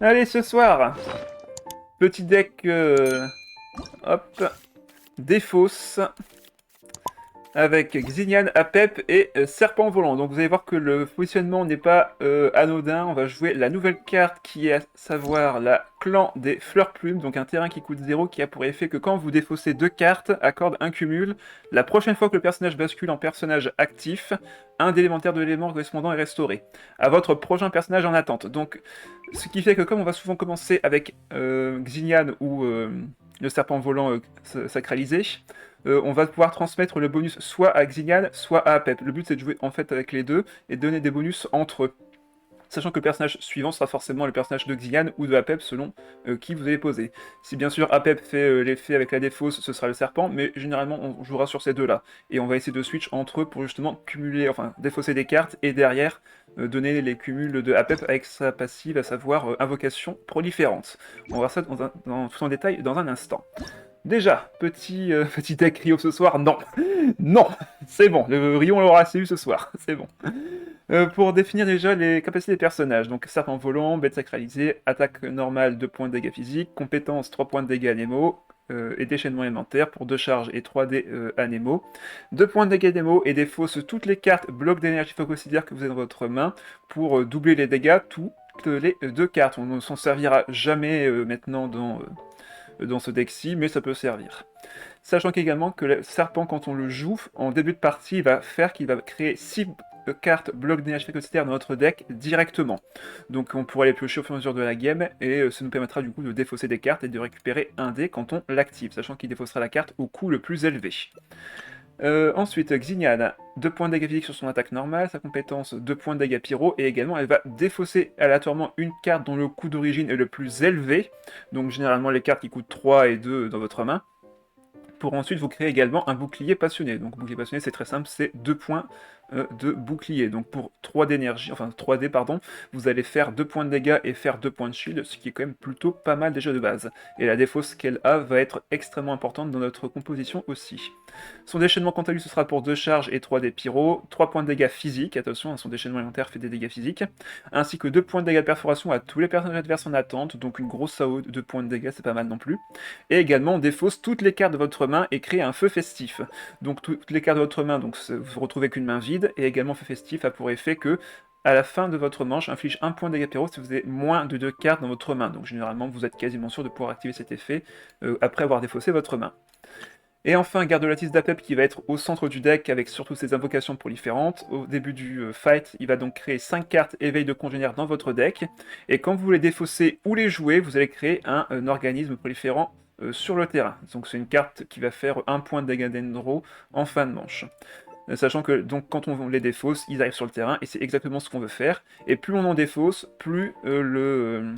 Allez, ce soir, petit deck, hop, défausse, avec Xinian, Apep et Serpent Volant. Donc vous allez voir que le positionnement n'est pas anodin. On va jouer la nouvelle carte qui est à savoir la Clan des Fleurs Plumes, donc un terrain qui coûte 0, qui a pour effet que quand vous défaussez 2 cartes, accorde un cumul. La prochaine fois que le personnage bascule en personnage actif, un d'élémentaire de l'élément correspondant est restauré à votre prochain personnage en attente. Donc ce qui fait que comme on va souvent commencer avec Xinian ou le Serpent Volant sacralisé, on va pouvoir transmettre le bonus soit à Xignan, soit à Apep. Le but c'est de jouer en fait avec les deux et de donner des bonus entre eux. Sachant que le personnage suivant sera forcément le personnage de Xignan ou de Apep selon qui vous avez posé. Si bien sûr Apep fait l'effet avec la défausse, ce sera le serpent, mais généralement on jouera sur ces deux-là. Et on va essayer de switch entre eux pour justement cumuler, enfin défausser des cartes et derrière donner les cumuls de Apep avec sa passive, à savoir invocation proliférante. On va voir ça tout en détail dans un instant. Déjà, petit deck Rio ce soir, non. Non, c'est bon, le Rio on l'aura assez eu ce soir, c'est bon. Pour définir déjà les capacités des personnages, donc serpent volant, bête sacralisée, attaque normale 2 points de dégâts physiques, compétence 3 points de dégâts anémaux, et déchaînement élémentaire pour 2 charges et 3 dés anémaux. 2 points de dégâts anémaux et défausse toutes les cartes blocs d'énergie phagocytaire que vous avez dans votre main pour doubler les dégâts toutes les 2 cartes. On ne s'en servira jamais maintenant dans ce deck-ci, mais ça peut servir. Sachant qu'également que le serpent, quand on le joue, en début de partie, il va faire qu'il va créer 6 cartes blocs d'énergie phagocytaire dans notre deck directement. Donc on pourra les piocher au fur et à mesure de la game, et ça nous permettra du coup de défausser des cartes et de récupérer un dé quand on l'active, sachant qu'il défaussera la carte au coût le plus élevé. Ensuite, Xignan, 2 points de dégâts physiques sur son attaque normale, sa compétence 2 points de dégâts pyro, et également elle va défausser aléatoirement une carte dont le coût d'origine est le plus élevé, donc généralement les cartes qui coûtent 3 et 2 dans votre main, pour ensuite vous créer également un bouclier passionné. Donc bouclier passionné c'est très simple, c'est 2 points de bouclier. Donc pour 3 d'énergie, enfin 3D pardon, vous allez faire 2 points de dégâts et faire 2 points de shield, ce qui est quand même plutôt pas mal déjà de base. Et la défausse qu'elle a va être extrêmement importante dans notre composition aussi. Son déchaînement quant à lui ce sera pour 2 charges et 3 des pyro, 3 points de dégâts physiques, attention, son déchaînement élémentaire fait des dégâts physiques, ainsi que 2 points de dégâts de perforation à tous les personnages adverses en attente, donc une grosse AO de 2 points de dégâts, c'est pas mal non plus. Et également on défausse toutes les cartes de votre main et crée un feu festif. Donc toutes les cartes de votre main, donc vous vous retrouvez qu'une main vide, et également feu festif a pour effet que à la fin de votre manche, inflige 1 point de dégâts pyro si vous avez moins de 2 cartes dans votre main. Donc généralement vous êtes quasiment sûr de pouvoir activer cet effet après avoir défaussé votre main. Et enfin, garde la tisse d'Apep qui va être au centre du deck avec surtout ses invocations proliférantes. Au début du fight, il va donc créer 5 cartes éveil de congénères dans votre deck. Et quand vous les défaussez ou les jouez, vous allez créer un organisme proliférant sur le terrain. Donc c'est une carte qui va faire 1 point de dégâts d'Endro en fin de manche. Sachant que donc quand on les défausse, ils arrivent sur le terrain et c'est exactement ce qu'on veut faire. Et plus on en défausse, plus le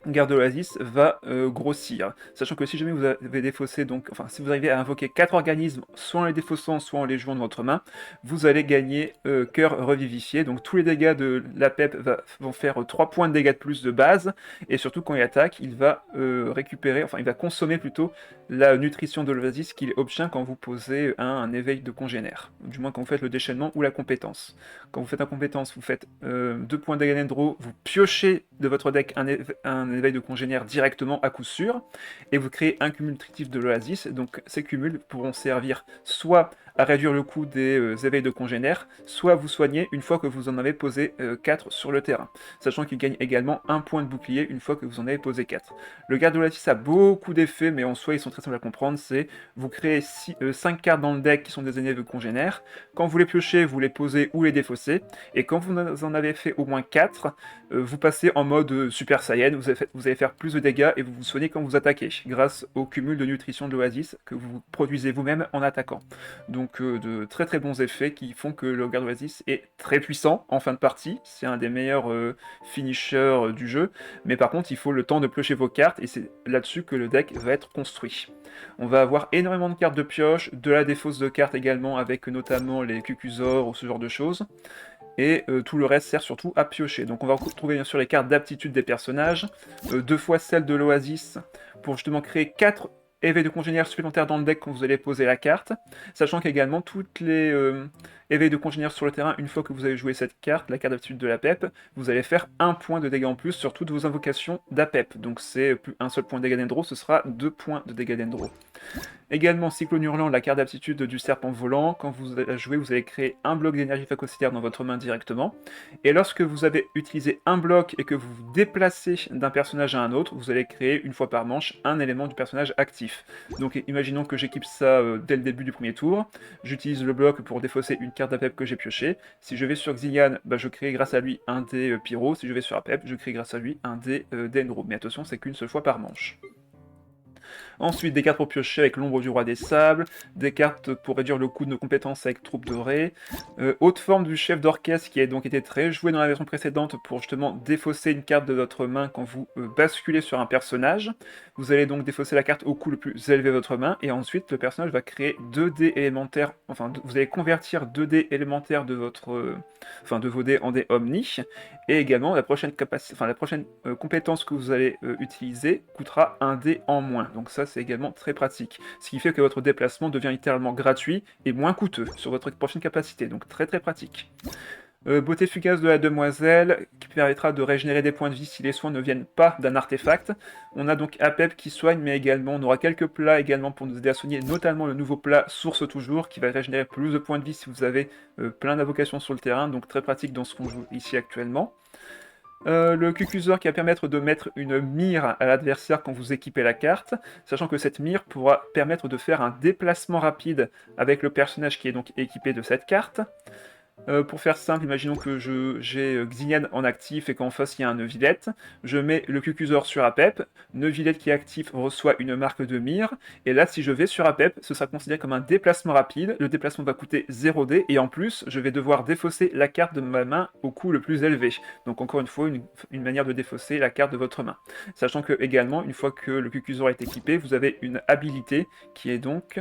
garde de l'Oasis va grossir. Sachant que si jamais vous avez défaussé, donc, enfin, si vous arrivez à invoquer 4 organismes, soit en les défaussant, soit en les jouant de votre main, vous allez gagner cœur revivifié. Donc tous les dégâts de la PEP vont faire 3 points de dégâts de plus de base, et surtout quand il attaque, il va récupérer, enfin il va consommer plutôt la nutrition de l'Oasis qu'il obtient quand vous posez un éveil de congénère. Du moins quand vous faites le déchaînement ou la compétence. Quand vous faites la compétence, vous faites 2 points de dégâts d'Endro, vous piochez de votre deck un éveil de congénère directement à coup sûr, et vous créez un cumul nutritif de l'Oasis, donc ces cumuls pourront servir soit à réduire le coût des éveils de congénères, soit à vous soigner une fois que vous en avez posé 4 sur le terrain, sachant qu'il gagne également un point de bouclier une fois que vous en avez posé 4. Le garde de l'Oasis a beaucoup d'effets, mais en soi ils sont très simples à comprendre, c'est vous créez 5 cartes dans le deck qui sont des éveils de congénères, quand vous les piochez, vous les posez ou les défaussez, et quand vous en avez fait au moins 4, vous passez en mode Super Saiyan, vous allez faire plus de dégâts et vous vous soignez quand vous attaquez, grâce au cumul de nutrition de l'Oasis que vous produisez vous-même en attaquant. Donc de très très bons effets qui font que le garde Oasis est très puissant en fin de partie, c'est un des meilleurs finishers du jeu, mais par contre il faut le temps de piocher vos cartes et c'est là-dessus que le deck va être construit. On va avoir énormément de cartes de pioche, de la défausse de cartes également avec notamment les Cucusors ou ce genre de choses. Et tout le reste sert surtout à piocher. Donc on va retrouver bien sûr les cartes d'aptitude des personnages, 2 fois celles de l'Oasis, pour justement créer 4 éveil de congénères supplémentaires dans le deck quand vous allez poser la carte, sachant qu'également toutes les éveils de congénères sur le terrain, une fois que vous avez joué cette carte, la carte d'aptitude de l'APEP, vous allez faire 1 point de dégâts en plus sur toutes vos invocations d'APEP. Donc c'est plus un seul point de dégâts d'Endro, ce sera 2 points de dégâts d'Endro. Également, Cyclone Hurlant, la carte d'aptitude du serpent volant. Quand vous la jouez, vous allez créer un bloc d'énergie phagocytaire dans votre main directement. Et lorsque vous avez utilisé un bloc et que vous vous déplacez d'un personnage à un autre, vous allez créer une fois par manche un élément du personnage actif. Donc imaginons que j'équipe ça dès le début du premier tour. J'utilise le bloc pour défausser une carte d'APEP que j'ai piochée. Si je vais sur Xilian, je crée grâce à lui un dé Pyro. Si je vais sur APEP, je crée grâce à lui un dé Dendro. Mais attention, c'est qu'une seule fois par manche. Ensuite, des cartes pour piocher avec l'ombre du roi des sables, des cartes pour réduire le coût de nos compétences avec troupe dorée, haute forme du chef d'orchestre qui a donc été très joué dans la version précédente pour justement défausser une carte de votre main quand vous basculez sur un personnage. Vous allez donc défausser la carte au coût le plus élevé de votre main, et ensuite le personnage va créer 2 dés élémentaires, enfin vous allez convertir 2 dés élémentaires de votre, de vos dés en dés omni, et également la prochaine compétence que vous allez utiliser coûtera un dé en moins. Donc ça c'est également très pratique. Ce qui fait que votre déplacement devient littéralement gratuit et moins coûteux sur votre prochaine capacité. Donc très très pratique. Beauté fugace de la demoiselle, qui permettra de régénérer des points de vie si les soins ne viennent pas d'un artefact. On a donc APEP qui soigne, mais également on aura quelques plats également pour nous aider à soigner, notamment le nouveau plat Source Toujours, qui va régénérer plus de points de vie si vous avez plein d'invocations sur le terrain, donc très pratique dans ce qu'on joue ici actuellement. Le Cucusor qui va permettre de mettre une mire à l'adversaire quand vous équipez la carte, sachant que cette mire pourra permettre de faire un déplacement rapide avec le personnage qui est donc équipé de cette carte. Pour faire simple, imaginons que j'ai Xilian en actif et qu'en face il y a un Neuvillette. Je mets le Cucusor sur APEP, Neuvillette qui est actif reçoit une marque de mire, et là si je vais sur APEP, ce sera considéré comme un déplacement rapide, le déplacement va coûter 0D, et en plus je vais devoir défausser la carte de ma main au coût le plus élevé. Donc encore une fois, une manière de défausser la carte de votre main. Sachant que également, une fois que le Cucusor est équipé, vous avez une habilité qui est donc...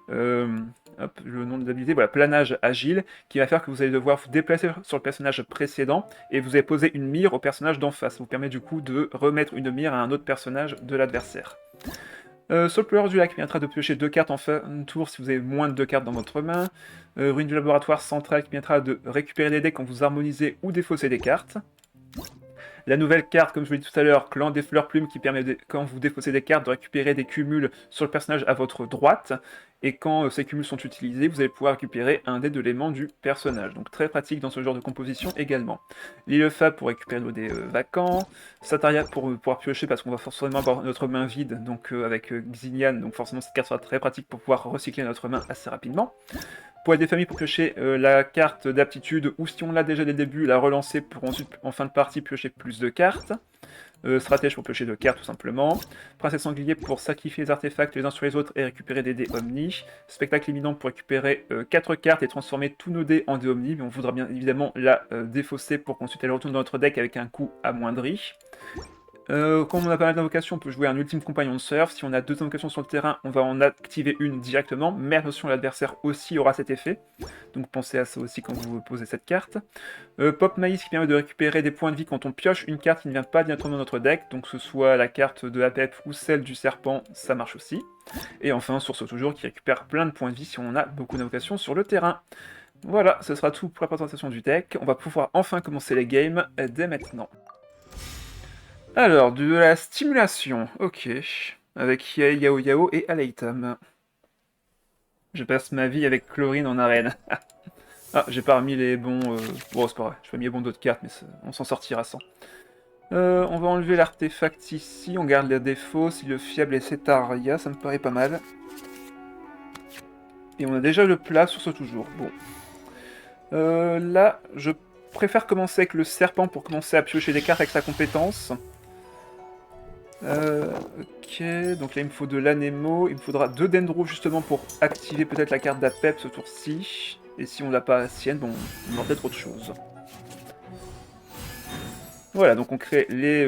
le nom de l'habilité, voilà, planage agile, qui va faire que vous allez devoir vous déplacer sur le personnage précédent et vous allez poser une mire au personnage d'en face. Ça vous permet du coup de remettre une mire à un autre personnage de l'adversaire. Soulplower du lac qui permettra de piocher 2 cartes en fin de tour si vous avez moins de 2 cartes dans votre main. Ruine du laboratoire central qui permettra de récupérer des decks quand vous harmonisez ou défaussez des cartes. La nouvelle carte, comme je vous l'ai dit tout à l'heure, Clan des Fleurs Plumes, qui permet, quand vous défaussez des cartes, de récupérer des cumuls sur le personnage à votre droite. Et quand ces cumuls sont utilisés, vous allez pouvoir récupérer un dé de l'élément du personnage. Donc très pratique dans ce genre de composition également. L'île Fab pour récupérer nos dés vacants. Sataria pour pouvoir piocher parce qu'on va forcément avoir notre main vide, donc avec Xilian. Donc forcément cette carte sera très pratique pour pouvoir recycler notre main assez rapidement. Poids des familles pour piocher la carte d'aptitude, ou si on l'a déjà dès le début, la relancer pour ensuite, en fin de partie, piocher plus de cartes. Stratège pour piocher 2 cartes, tout simplement. Princesse Sanglier pour sacrifier les artefacts les uns sur les autres et récupérer des dés Omni. Spectacle imminent pour récupérer 4 cartes et transformer tous nos dés en dés Omni, mais on voudra bien évidemment la défausser pour qu'ensuite elle retourne dans notre deck avec un coût amoindri. Quand on a pas mal d'invocations, on peut jouer un ultime compagnon de surf. Si on a 2 invocations sur le terrain, on va en activer une directement, mais attention, l'adversaire aussi aura cet effet. Donc pensez à ça aussi quand vous posez cette carte. Pop Maïs qui permet de récupérer des points de vie quand on pioche une carte qui ne vient pas directement dans notre deck, donc que ce soit la carte de APEP ou celle du serpent, ça marche aussi. Et enfin, Source Toujours qui récupère plein de points de vie si on a beaucoup d'invocations sur le terrain. Voilà, ce sera tout pour la présentation du deck. On va pouvoir enfin commencer les games dès maintenant. Alors, de la stimulation, ok. Avec Yao Yao et Aleitam. Je passe ma vie avec Chlorine en arène. Ah, j'ai pas remis les bons... Bon, c'est pas vrai, j'ai pas mis les bons d'autres cartes, mais on s'en sortira sans. On va enlever l'artefact ici, on garde les défauts, si le fiable est Cetaria, ça me paraît pas mal. Et on a déjà le plat sur ce toujours, bon. Là, je préfère commencer avec le serpent pour commencer à piocher des cartes avec sa compétence. Ok, donc là il me faut de l'Anemo, il me faudra 2 Dendro justement pour activer peut-être la carte d'APEP ce tour-ci. Et si on l'a pas à sienne, bon, on aura peut-être autre chose. Voilà, donc on crée les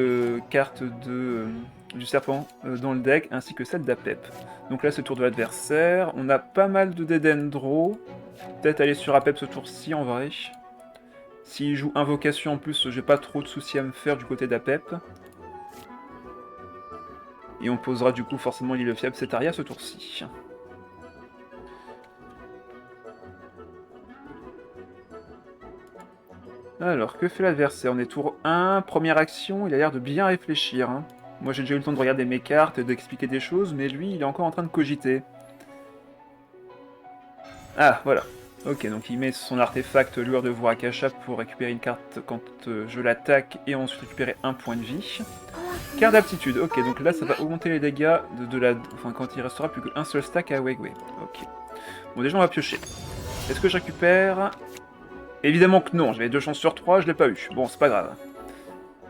cartes du serpent dans le deck, ainsi que celle d'APEP. Donc là c'est le tour de l'adversaire, on a pas mal de Dendro. Peut-être aller sur APEP ce tour-ci en vrai. S'il joue Invocation en plus, j'ai pas trop de soucis à me faire du côté d'APEP. Et on posera du coup forcément l'île fiable Cetaria ce tour-ci. Alors, que fait l'adversaire? On est tour 1, première action, il a l'air de bien réfléchir. Hein. Moi j'ai déjà eu le temps de regarder mes cartes et d'expliquer des choses, mais lui il est encore en train de cogiter. Ah, voilà. Ok, donc il met son artefact Lueur de Vorakasha pour récupérer une carte quand je l'attaque et ensuite récupérer un point de vie. Carte d'aptitude, ok, donc là ça va augmenter les dégâts de la... Enfin, quand il restera plus qu'un seul stack à Wegway. Ok. Bon, déjà on va piocher. Est-ce que je récupère? Évidemment que non, j'avais 2 chances sur 3, je l'ai pas eu. Bon, c'est pas grave.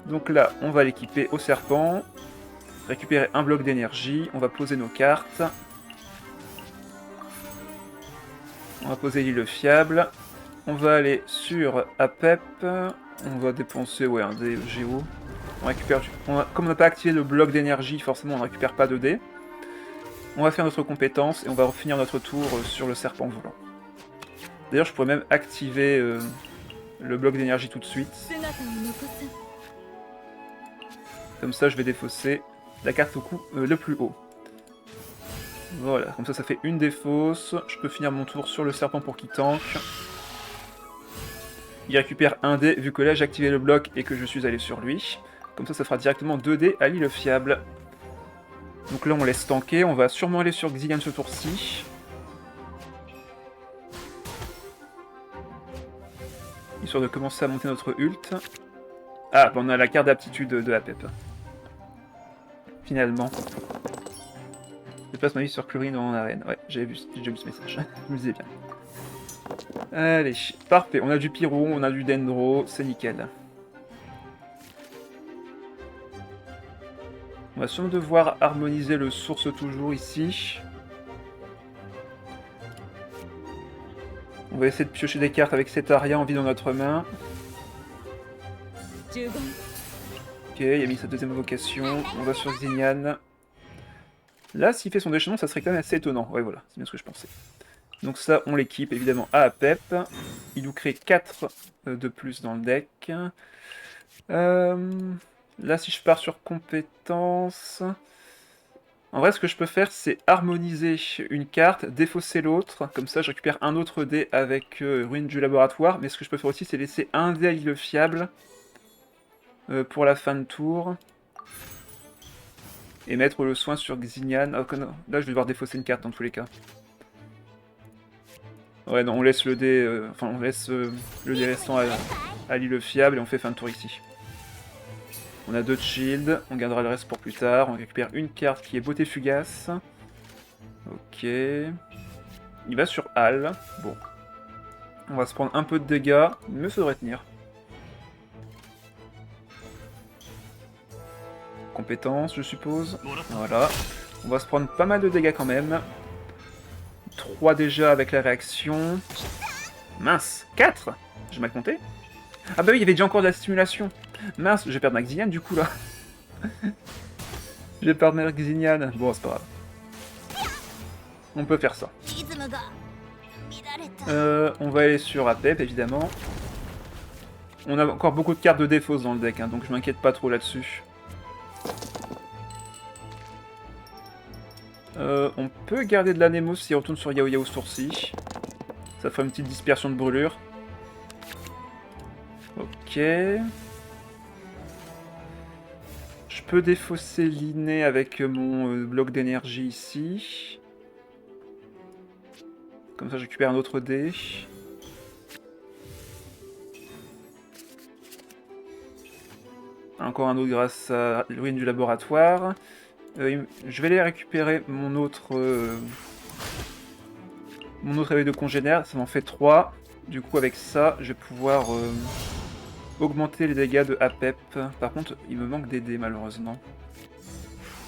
Donc là, on va l'équiper au serpent. Récupérer un bloc d'énergie, on va poser nos cartes. On va poser l'île fiable. On va aller sur Apep. On va dépenser un dé géo. On récupère, comme on n'a pas activé le bloc d'énergie, forcément on ne récupère pas de dés. On va faire notre compétence et on va finir notre tour sur le serpent volant. D'ailleurs, je pourrais même activer le bloc d'énergie tout de suite. Comme ça, je vais défausser la carte au coup le plus haut. Voilà, comme ça fait une défausse. Je peux finir mon tour sur le serpent pour qu'il tank. Il récupère un dé, vu que là j'ai activé le bloc et que je suis allé sur lui. Comme ça fera directement 2 dés à l'île fiable. Donc là on laisse tanker, on va sûrement aller sur Xilian ce tour-ci. Histoire de commencer à monter notre ult. Ah, bah on a la carte d'aptitude de Apep. Finalement. Je passe ma vie sur Chlorine en arène. Ouais, j'ai déjà vu ce message. Je me disais bien. Allez, parfait. On a du Pyro, on a du Dendro, c'est nickel. On va sûrement devoir harmoniser le source toujours ici. On va essayer de piocher des cartes avec Cetaria en vie dans notre main. Ok, il a mis sa deuxième invocation. On va sur Xignan. Là, s'il fait son déchaînement, ça serait quand même assez étonnant. Ouais, voilà, c'est bien ce que je pensais. Donc ça, on l'équipe évidemment à Apep. Il nous crée 4 de plus dans le deck. Là, si je pars sur compétences... En vrai, ce que je peux faire, c'est harmoniser une carte, défausser l'autre. Comme ça, je récupère un autre dé avec Ruine du Laboratoire. Mais ce que je peux faire aussi, c'est laisser un dé à l'île fiable pour la fin de tour. Et mettre le soin sur Xignan. Oh, là, je vais devoir défausser une carte dans tous les cas. Ouais, non, on laisse le dé... Enfin, on laisse le dé restant à l'île fiable et on fait fin de tour ici. On a 2 de shield, on gardera le reste pour plus tard. On récupère une carte qui est beauté fugace. Ok. Il va sur Hal. Bon. On va se prendre un peu de dégâts, mais ça devrait tenir. Compétence, je suppose. Voilà. On va se prendre pas mal de dégâts quand même. 3 déjà avec la réaction. Mince, 4. J'ai mal compté. Ah bah oui, il y avait déjà encore de la stimulation. Mince, je vais perdre ma Xignan du coup là. Je vais perdre ma Xignan. Bon, c'est pas grave. On peut faire ça. On va aller sur Apep évidemment. On a encore beaucoup de cartes de défausse dans le deck, hein, donc je m'inquiète pas trop là-dessus. On peut garder de l'Anemos s'il retourne sur Yao Yao Sourcy. Ça fera une petite dispersion de brûlure. Ok. Je peux défausser l'inné avec mon bloc d'énergie ici. Comme ça je récupère un autre dé. Encore un autre grâce à l'urine du laboratoire. Je vais aller récupérer mon autre éveil de congénère, ça m'en fait 3. Du coup avec ça, je vais pouvoir augmenter les dégâts de Apep. Par contre, il me manque des dés malheureusement.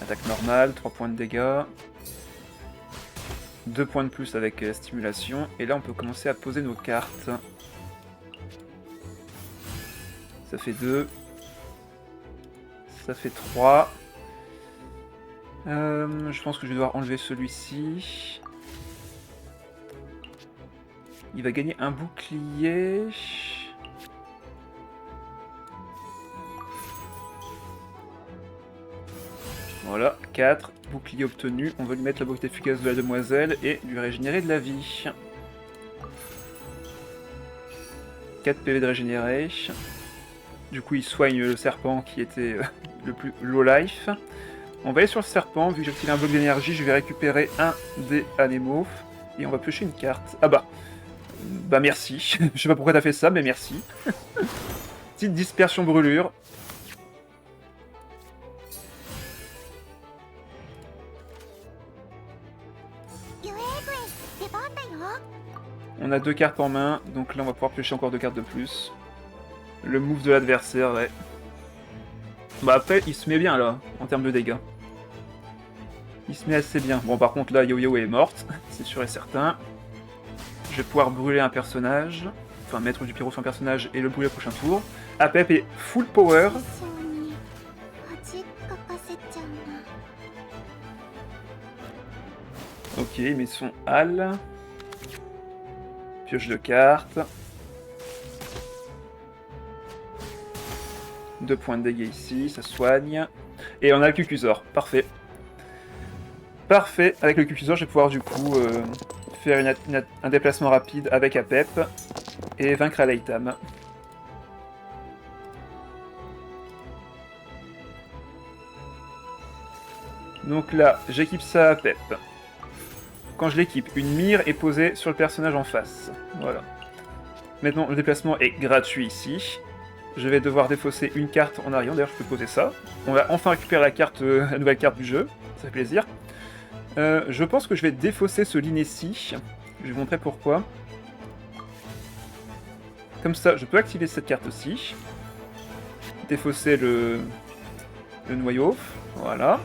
Attaque normale, 3 points de dégâts. 2 points de plus avec stimulation. Et là on peut commencer à poser nos cartes. Ça fait 2. Ça fait 3. Je pense que je vais devoir enlever celui-ci. Il va gagner un bouclier. Voilà, 4. Bouclier obtenu. On va lui mettre la beauté efficace de la demoiselle et lui régénérer de la vie. 4 PV de régénérer. Du coup, il soigne le serpent qui était le plus low life. On va aller sur le serpent. Vu que j'ai activé un bloc d'énergie, je vais récupérer un des anémos. Et on va piocher une carte. Ah bah. Bah merci. Je sais pas pourquoi t'as fait ça, mais merci. Petite dispersion brûlure. On a 2 cartes en main, donc là on va pouvoir piocher encore 2 cartes de plus. Le move de l'adversaire, ouais. Bah après, il se met bien là, en termes de dégâts. Il se met assez bien. Bon par contre là, Yo-Yo est morte, c'est sûr et certain. Je vais pouvoir brûler un personnage, enfin mettre du pyro sur un personnage et le brûler au prochain tour. Apep est full power. Ok, il met son hal. Pioche de cartes. 2 points de dégâts ici, ça soigne. Et on a le Cucusor, parfait. Parfait, avec le Cucusor, je vais pouvoir du coup faire un déplacement rapide avec Apep et vaincre Aleitam. Donc là, j'équipe ça à Apep. Quand je l'équipe, une mire est posée sur le personnage en face. Voilà. Maintenant, le déplacement est gratuit ici. Je vais devoir défausser une carte en arrière. D'ailleurs, je peux poser ça. On va enfin récupérer la carte, la nouvelle carte du jeu. Ça fait plaisir. Je pense que je vais défausser ce Linessi. Je vais vous montrer pourquoi. Comme ça, je peux activer cette carte aussi. Défausser le noyau. Voilà.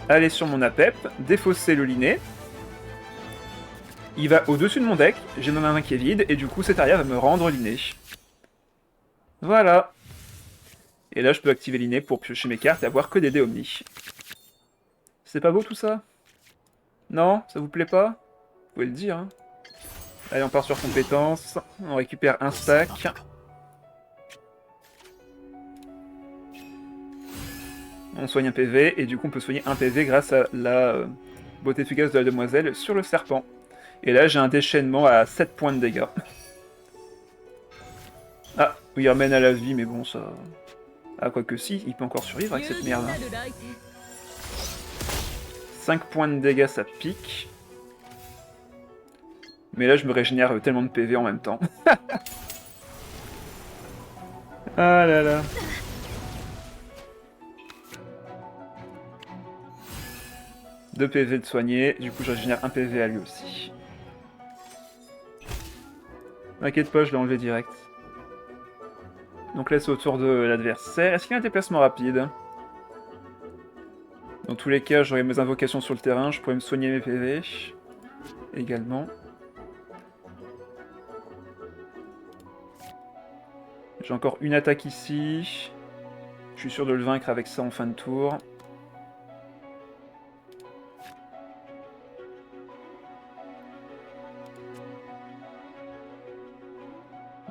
Aller sur mon Apep. Défausser le Liné. Il va au-dessus de mon deck. J'ai ma main qui est vide. Et du coup, cet arrière va me rendre Liné. Voilà. Et là, je peux activer l'inné pour piocher mes cartes et avoir que des dés omni. C'est pas beau tout ça? Non? Ça vous plaît pas? Vous pouvez le dire. Hein. Allez, on part sur compétences. On récupère un stack. On soigne un PV. Et du coup, on peut soigner un PV grâce à la beauté efficace de la demoiselle sur le serpent. Et là, j'ai un déchaînement à 7 points de dégâts. Ah, il ramène à la vie, mais bon, ça... Ah, quoique si, il peut encore survivre avec cette merde. Hein. 5 points de dégâts, ça pique. Mais là, je me régénère tellement de PV en même temps. Ah là là. Deux PV de soigner, du coup je régénère un PV à lui aussi. T'inquiète pas, je l'ai enlevé direct. Donc là c'est au tour de l'adversaire. Est-ce qu'il y a un déplacement rapide? Dans tous les cas, j'aurai mes invocations sur le terrain, je pourrais me soigner mes PV. Également. J'ai encore une attaque ici. Je suis sûr de le vaincre avec ça en fin de tour.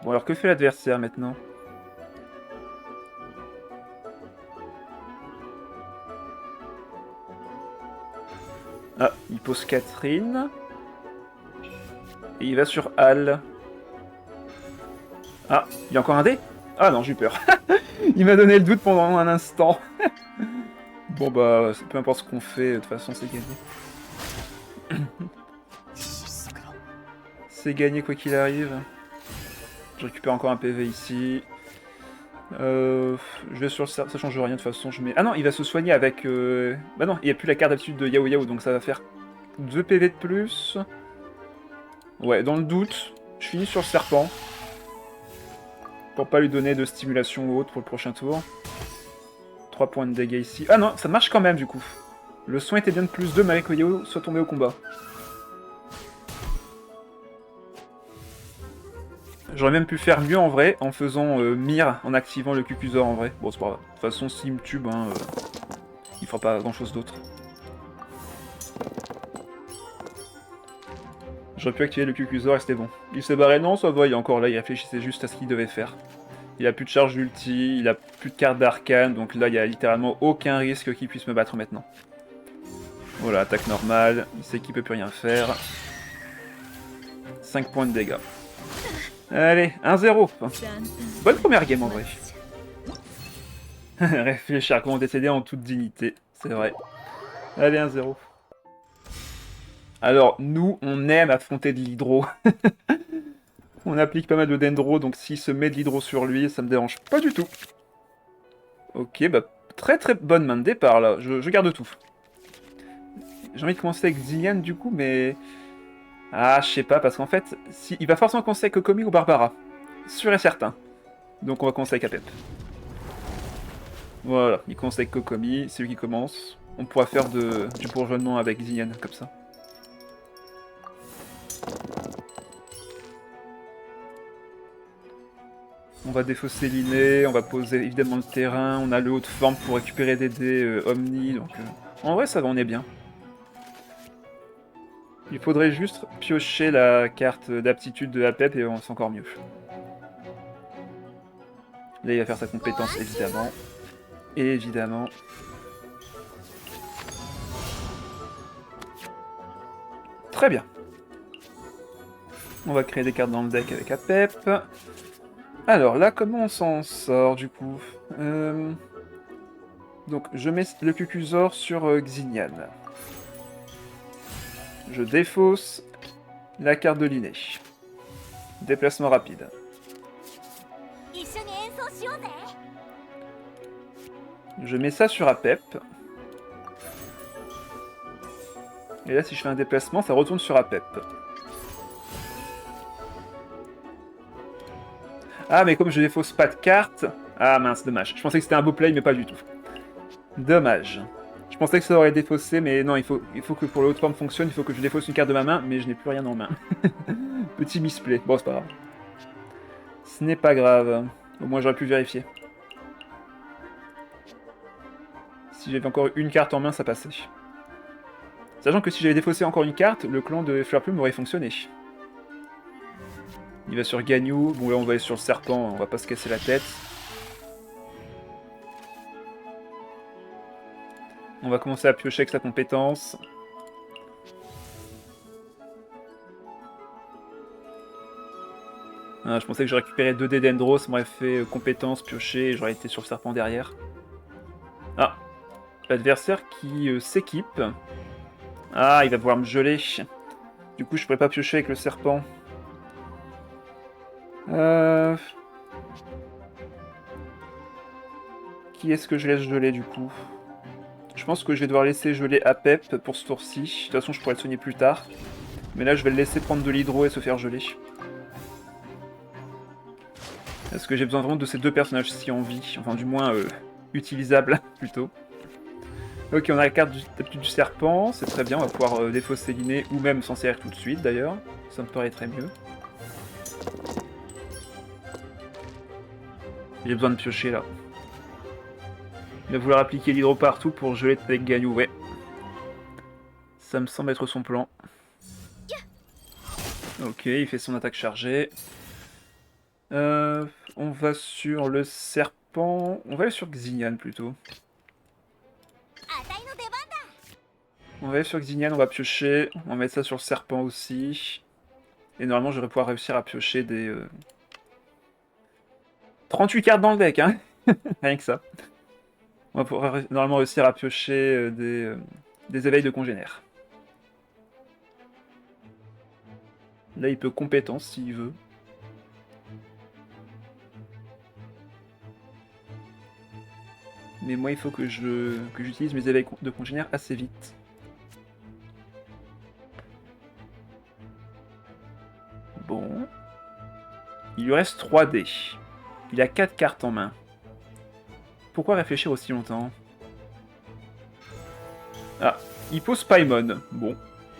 Bon alors que fait l'adversaire maintenant? Ah, il pose Catherine. Et il va sur Hal. Ah, il y a encore un dé? Ah non, j'ai eu peur. Il m'a donné le doute pendant un instant. Bon bah, peu importe ce qu'on fait, de toute façon c'est gagné. C'est gagné quoi qu'il arrive. Je récupère encore un PV ici. Je vais sur le ça change rien de toute façon. Je mets... Ah non, il va se soigner avec... Bah non, il n'y a plus la carte d'habitude de Yao Yao, donc ça va faire 2 PV de plus. Ouais, dans le doute, je finis sur le serpent. Pour pas lui donner de stimulation ou autre pour le prochain tour. 3 points de dégâts ici. Ah non, ça marche quand même du coup. Le soin était bien de plus 2 malgré que Yao soit tombé au combat. J'aurais même pu faire mieux en vrai, en faisant mire, en activant le Cucusor en vrai. Bon, c'est pas grave. De toute façon, s'il me tube, hein, il fera pas grand chose d'autre. J'aurais pu activer le Cucusor et c'était bon. Il s'est barré, non, ça va, il est encore là, il réfléchissait juste à ce qu'il devait faire. Il a plus de charge ulti, il a plus de cartes d'arcane, donc là il y a littéralement aucun risque qu'il puisse me battre maintenant. Voilà, attaque normale, il sait qu'il peut plus rien faire. 5 points de dégâts. Allez, 1-0. Bonne première game en vrai. Réfléchir à comment décéder en toute dignité, c'est vrai. Allez, 1-0. Alors, nous, on aime affronter de l'hydro. On applique pas mal de dendro, donc s'il se met de l'hydro sur lui, ça me dérange pas du tout. Ok, bah très très bonne main de départ là, je garde tout. J'ai envie de commencer avec Xilian du coup, mais... Ah, je sais pas, parce qu'en fait, si... il va forcément commencer avec Kokomi ou Barbara. Sûr et certain. Donc on va commencer avec Apep. Voilà, il commence avec Kokomi, c'est lui qui commence. On pourra faire du bourgeonnement avec Xilian, comme ça. On va défausser l'inné, on va poser évidemment le terrain, on a le haut de forme pour récupérer des dés Omni, donc... En vrai, ça va, on est bien. Il faudrait juste piocher la carte d'aptitude de Apep et c'est encore mieux. Là, il va faire sa compétence, évidemment. Et évidemment... Très bien. On va créer des cartes dans le deck avec Apep. Alors là, comment on s'en sort, du coup Donc, je mets le Cucuzor sur Xignan. Je défausse la carte de l'inné. Déplacement rapide. Je mets ça sur Apep. Et là, si je fais un déplacement, ça retourne sur Apep. Ah, mais comme je défausse pas de carte... Ah mince, dommage. Je pensais que c'était un beau play, mais pas du tout. Dommage. Je pensais que ça aurait défaussé, mais non, il faut que pour le haut de forme fonctionne, il faut que je défausse une carte de ma main, mais je n'ai plus rien en main. Petit misplay. Bon, c'est pas grave. Ce n'est pas grave. Au moins, j'aurais pu vérifier. Si j'avais encore une carte en main, ça passait. Sachant que si j'avais défaussé encore une carte, le clan de Fleurplume aurait fonctionné. Il va sur Gagnou. Bon, là, on va aller sur le serpent, on va pas se casser la tête. On va commencer à piocher avec sa compétence. Ah, je pensais que j'aurais récupéré 2 dés d'Endro, ça m'aurait fait compétence, piocher, et j'aurais été sur le serpent derrière. Ah, l'adversaire qui s'équipe. Ah, il va pouvoir me geler. Du coup, je pourrais pas piocher avec le serpent. Qui est-ce que je laisse geler du coup? Je pense que je vais devoir laisser geler Apep pour ce tour-ci. De toute façon, je pourrais le soigner plus tard. Mais là, je vais le laisser prendre de l'hydro et se faire geler. Est-ce que j'ai besoin vraiment de ces deux personnages-ci en vie? Enfin, du moins, utilisables, plutôt. Ok, on a la carte du serpent, c'est très bien, on va pouvoir défausser l'inné, ou même s'en servir tout de suite, d'ailleurs. Ça me paraîtrait mieux. J'ai besoin de piocher, là. Il va vouloir appliquer l'hydro partout pour geler avec Gagnou, ouais. Ça me semble être son plan. Ok, il fait son attaque chargée. On va sur le serpent... On va aller sur Xignan, plutôt. On va aller sur Xignan, on va piocher. On va mettre ça sur le serpent aussi. Et normalement, je vais pouvoir réussir à piocher des... 38 cartes dans le deck, hein. Rien que ça. On va pouvoir normalement réussir à piocher des éveils de congénères. Là, il peut compétence s'il veut. Mais moi, il faut que j'utilise mes éveils de congénères assez vite. Bon. Il lui reste 3 dés. Il a 4 cartes en main. Pourquoi réfléchir aussi longtemps? Ah, il pose Paimon. Bon,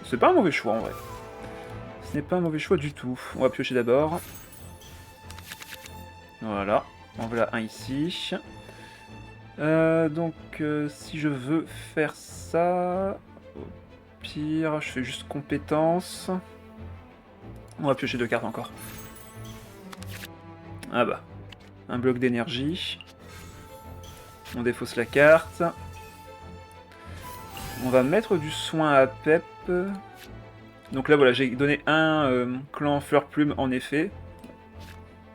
c'est pas un mauvais choix en vrai. Ce n'est pas un mauvais choix du tout. On va piocher d'abord. Voilà, en voilà un ici. Donc, si je veux faire ça... Au pire, je fais juste compétence. On va piocher 2 cartes encore. Ah bah. un bloc d'énergie. On défausse la carte. On va mettre du soin à Pep. Donc là voilà, j'ai donné un clan fleur plume en effet.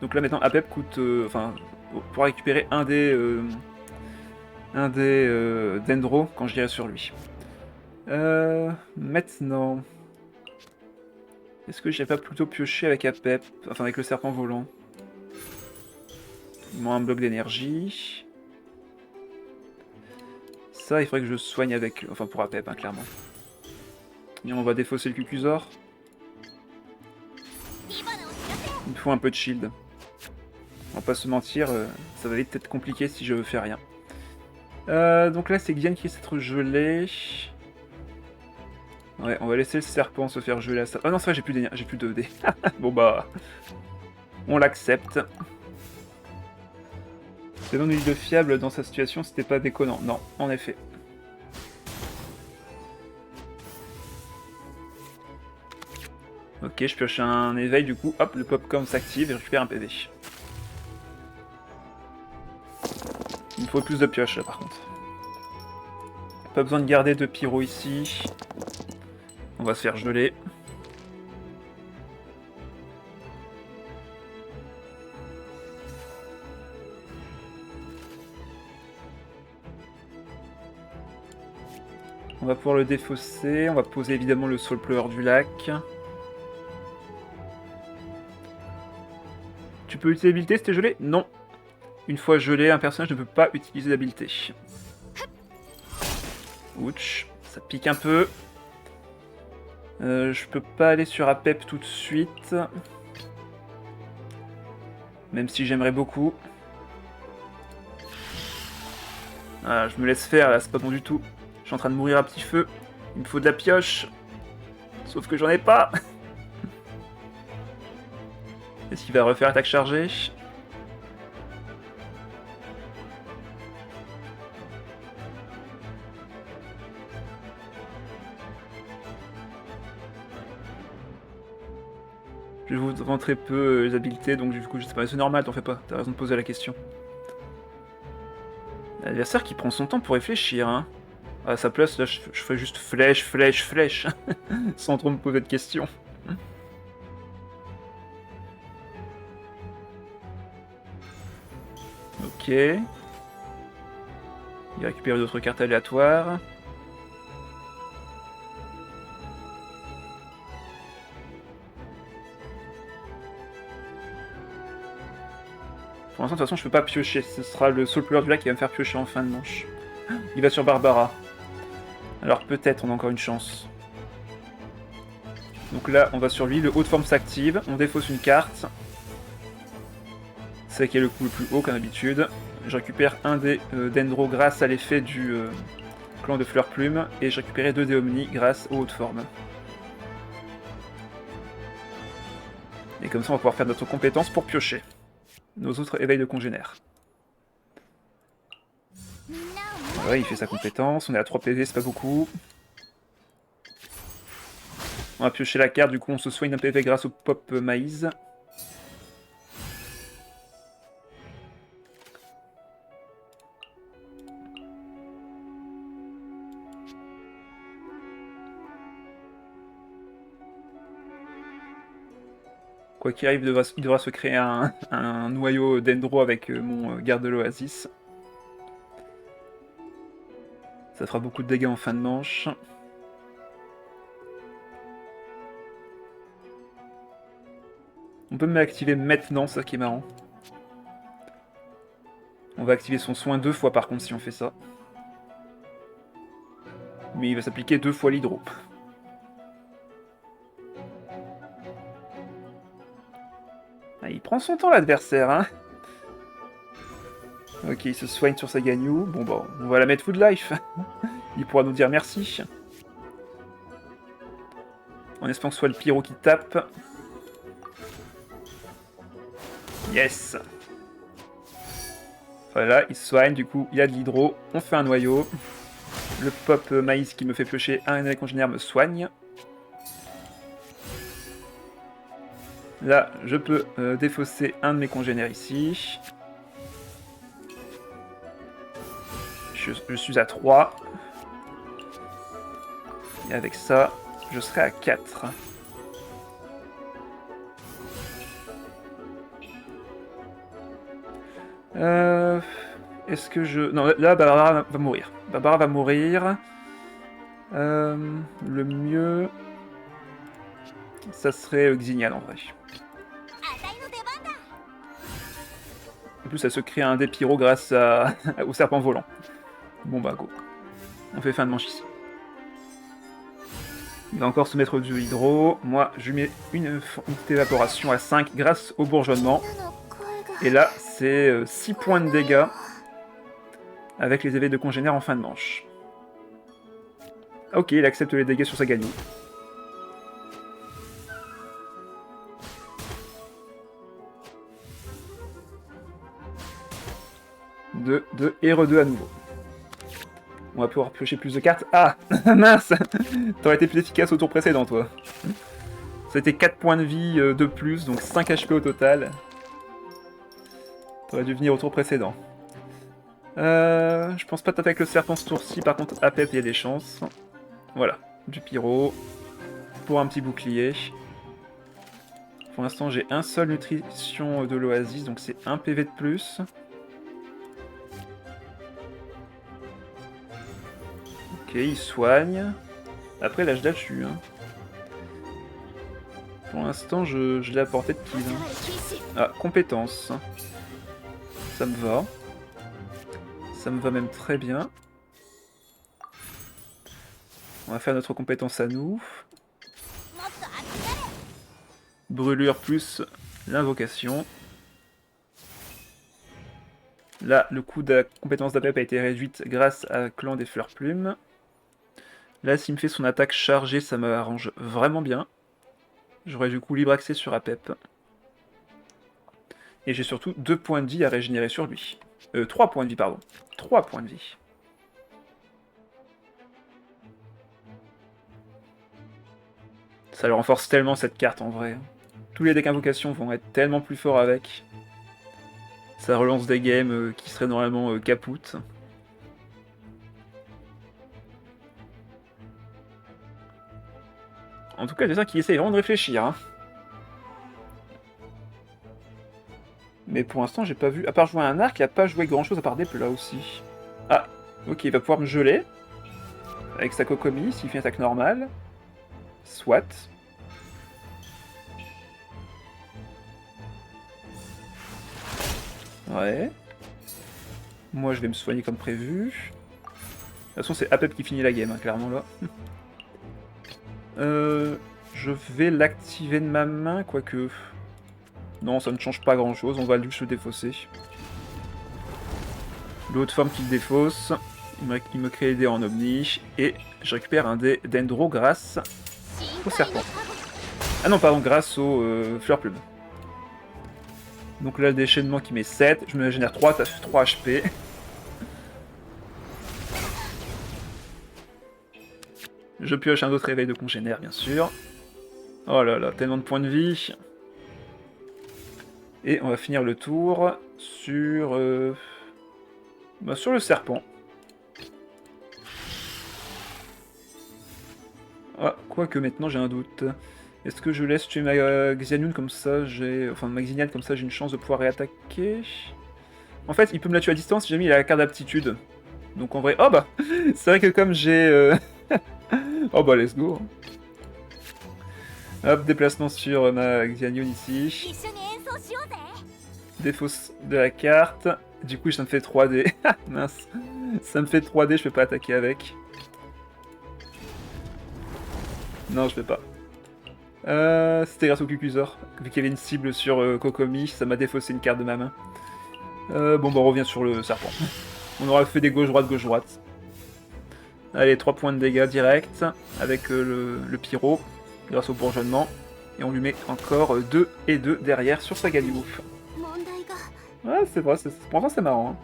Donc là maintenant Apep coûte... enfin, pour récupérer un des Dendro quand je dirai sur lui. Maintenant... Est-ce que j'ai pas plutôt pioché avec Apep, enfin avec le serpent volant? Il manque un bloc d'énergie. Ça, il faudrait que je soigne avec... Enfin pour Apep, hein, clairement. Et on va défausser le Cucusor. Il me faut un peu de shield. On va pas se mentir, ça va vite être compliqué si je veux faire rien. Donc là, c'est Xian qui essaie d'être gelé. Ouais, on va laisser le serpent se faire geler à ça. Ah non, c'est vrai, j'ai plus de dés. Bon bah... On l'accepte. C'est non une île de fiable dans sa situation, c'était pas déconnant. Non, en effet. Ok, je pioche un éveil du coup. Hop, le popcorn s'active et je récupère un PV. Il me faut plus de pioches là par contre. Pas besoin de garder de pyro ici. On va se faire geler. On va pouvoir le défausser. On va poser évidemment le Soul Pleur du lac. Tu peux utiliser l'habilité si t'es gelé? Non. Une fois gelé, un personnage ne peut pas utiliser l'habilité. Ouch, ça pique un peu. Je peux pas aller sur Apep tout de suite. Même si j'aimerais beaucoup. Ah, je me laisse faire là, c'est pas bon du tout. Je suis en train de mourir à petit feu. Il me faut de la pioche. Sauf que j'en ai pas. Est-ce qu'il va refaire attaque chargée? Je vous vends très peu les habiletés, donc du coup je sais pas, c'est normal, t'en fais pas, t'as raison de poser la question. L'adversaire qui prend son temps pour réfléchir, hein. À sa place, là je fais juste flèche, flèche, flèche, sans trop me poser de questions. Ok. Il récupère d'autres cartes aléatoires. Pour l'instant, de toute façon, je peux pas piocher. Ce sera le Soul Pleur du lac qui va me faire piocher en fin de manche. Il va sur Barbara. Alors peut-être on a encore une chance. Donc là, on va sur lui. Le haut de forme s'active. On défausse une carte. C'est qui est le coup le plus haut, comme d'habitude. Je récupère un des Dendro grâce à l'effet du clan de Fleur Plume. Et je récupérais 2 des Omni grâce aux hautes formes. Et comme ça, on va pouvoir faire notre compétence pour piocher nos autres éveils de congénères. Ouais, il fait sa compétence, on est à 3 PV, c'est pas beaucoup. On va piocher la carte, du coup on se soigne d'un PV grâce au pop maïs. Quoi qu'il arrive, il devra se créer un noyau dendro avec mon garde de l'oasis. Ça fera beaucoup de dégâts en fin de manche. On peut me l'activer maintenant, ça qui est marrant. On va activer son soin 2 fois par contre si on fait ça. Mais il va s'appliquer 2 fois l'hydro. Ah, il prend son temps l'adversaire, hein. Ok, il se soigne sur sa Ganyu. Bon bah, on va la mettre Food Life. Il pourra nous dire merci. En espérant que ce soit le pyro qui tape. Yes. Voilà, il se soigne, du coup il y a de l'hydro. On fait un noyau. Le pop maïs qui me fait piocher un énergie congénère me soigne. Là, je peux défausser un de mes congénères ici. Je suis à 3. Et avec ça, je serai à 4. Est-ce que je... Non, là, Barbara va mourir. Barbara va mourir. Le mieux... Ça serait Xignan, en vrai. En plus, elle se crée un dé pyro grâce au serpent volant. Bon bah, go. On fait fin de manche ici. Il va encore se mettre du hydro. Moi, je lui mets une petite évaporation à 5 grâce au bourgeonnement. Et là, c'est 6 points de dégâts avec les éveils de congénères en fin de manche. Ok, il accepte les dégâts sur sa gagne. Deux et re-2 à nouveau. On va pouvoir piocher plus de cartes. Ah, mince. T'aurais été plus efficace au tour précédent, toi. C'était 4 points de vie de plus, donc 5 HP au total. T'aurais dû venir au tour précédent. Je pense pas taper avec le serpent ce tour-ci, par contre, à Pep, il y a des chances. Voilà, du pyro. Pour un petit bouclier. Pour l'instant, j'ai un seul nutrition de l'oasis, donc c'est 1 PV de plus. Ok, il soigne. Après, là, je la tue. Hein. Pour l'instant, je l'ai à portée de kill. Hein. Ah, compétence. Ça me va. Ça me va même très bien. On va faire notre compétence à nous. Brûlure plus l'invocation. Là, le coût de la compétence d'Apep a été réduite grâce à Clan des Fleurs Plumes. Là, s'il me fait son attaque chargée, ça m'arrange vraiment bien. J'aurai du coup libre accès sur Apep. Et j'ai surtout 2 points de vie à régénérer sur lui. 3 points de vie, pardon. 3 points de vie. Ça le renforce tellement cette carte en vrai. Tous les decks invocations vont être tellement plus forts avec. Ça relance des games qui seraient normalement capoutes. En tout cas, c'est ça qui essaye vraiment de réfléchir. Hein. Mais pour l'instant, j'ai pas vu. À part jouer un arc, il a pas joué grand chose à part des plats aussi. Ah, ok, il va pouvoir me geler. Avec sa Kokomi, s'il fait une attaque normale. Soit. Ouais. Moi, je vais me soigner comme prévu. De toute façon, c'est Apep qui finit la game, hein, clairement, là. Je vais l'activer de ma main, quoique... Non, ça ne change pas grand-chose, on va juste le défausser. L'autre forme qu'il défausse, il me crée des dés en omni, et je récupère un dé d'Endro grâce au serpent. Ah non, pardon, grâce aux fleurs plumes. Donc là, le déchaînement qui met 7, je me génère 3, ça fait 3 HP. Je pioche un autre réveil de congénère, bien sûr. Oh là là, tellement de points de vie. Et on va finir le tour sur... sur le serpent. Ah, quoique maintenant j'ai un doute. Est-ce que je laisse tuer ma Xianyun comme ça j'ai... Enfin, ma Xignan comme ça j'ai une chance de pouvoir réattaquer. En fait, il peut me la tuer à distance si jamais il a la carte d'aptitude. Donc en vrai... Oh bah c'est vrai que comme j'ai... oh bah let's go. Hop, déplacement sur ma Xianyun ici. Défausse de la carte. Du coup, ça me fait 3D. Mince. Ça me fait 3D, je peux pas attaquer avec. Non, je peux pas. C'était grâce au Cucusor. Vu qu'il y avait une cible sur Kokomi, ça m'a défaussé une carte de ma main. Bon, bah on revient sur le serpent. On aura fait des gauche-droite, gauche-droite. Allez, 3 points de dégâts direct, avec le pyro, grâce au bourgeonnement. Et on lui met encore 2 et 2 derrière sur sa galiouf. Ouais, c'est vrai, pour l'instant c'est marrant. Hein.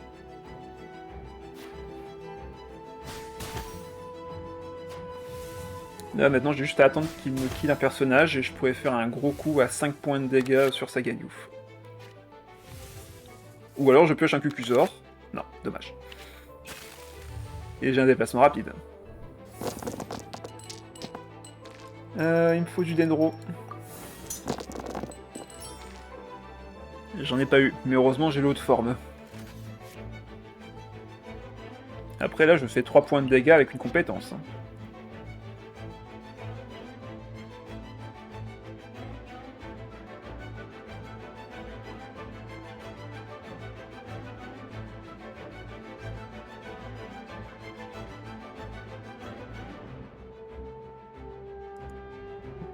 Là maintenant j'ai juste à attendre qu'il me kill un personnage et je pourrais faire un gros coup à 5 points de dégâts sur sa galiouf. Ou alors je pioche un Cucusor. Non, dommage. Et j'ai un déplacement rapide. Il me faut du dendro. J'en ai pas eu, mais heureusement j'ai l'autre forme. Après là, je fais 3 points de dégâts avec une compétence.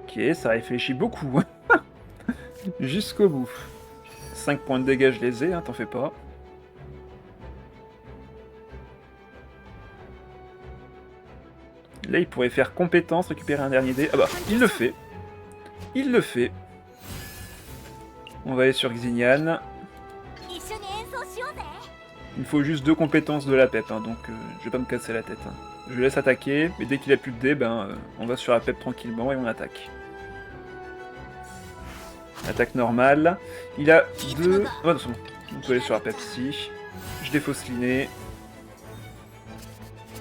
Ok, ça réfléchit beaucoup. Jusqu'au bout. 5 points de dégâts, je les ai, hein, t'en fais pas. Là, il pourrait faire compétence, récupérer un dernier dé. Ah bah, il le fait. Il le fait. On va aller sur Xignan. Il me faut juste 2 compétences de la PEP, hein, donc je vais pas me casser la tête. Hein. Je le laisse attaquer, mais dès qu'il a plus de dés, on va sur la PEP tranquillement et on attaque. Attaque normale. Il a 2... Oh, non, c'est bon. On peut aller sur la Pepsi. Je défausse l'inné.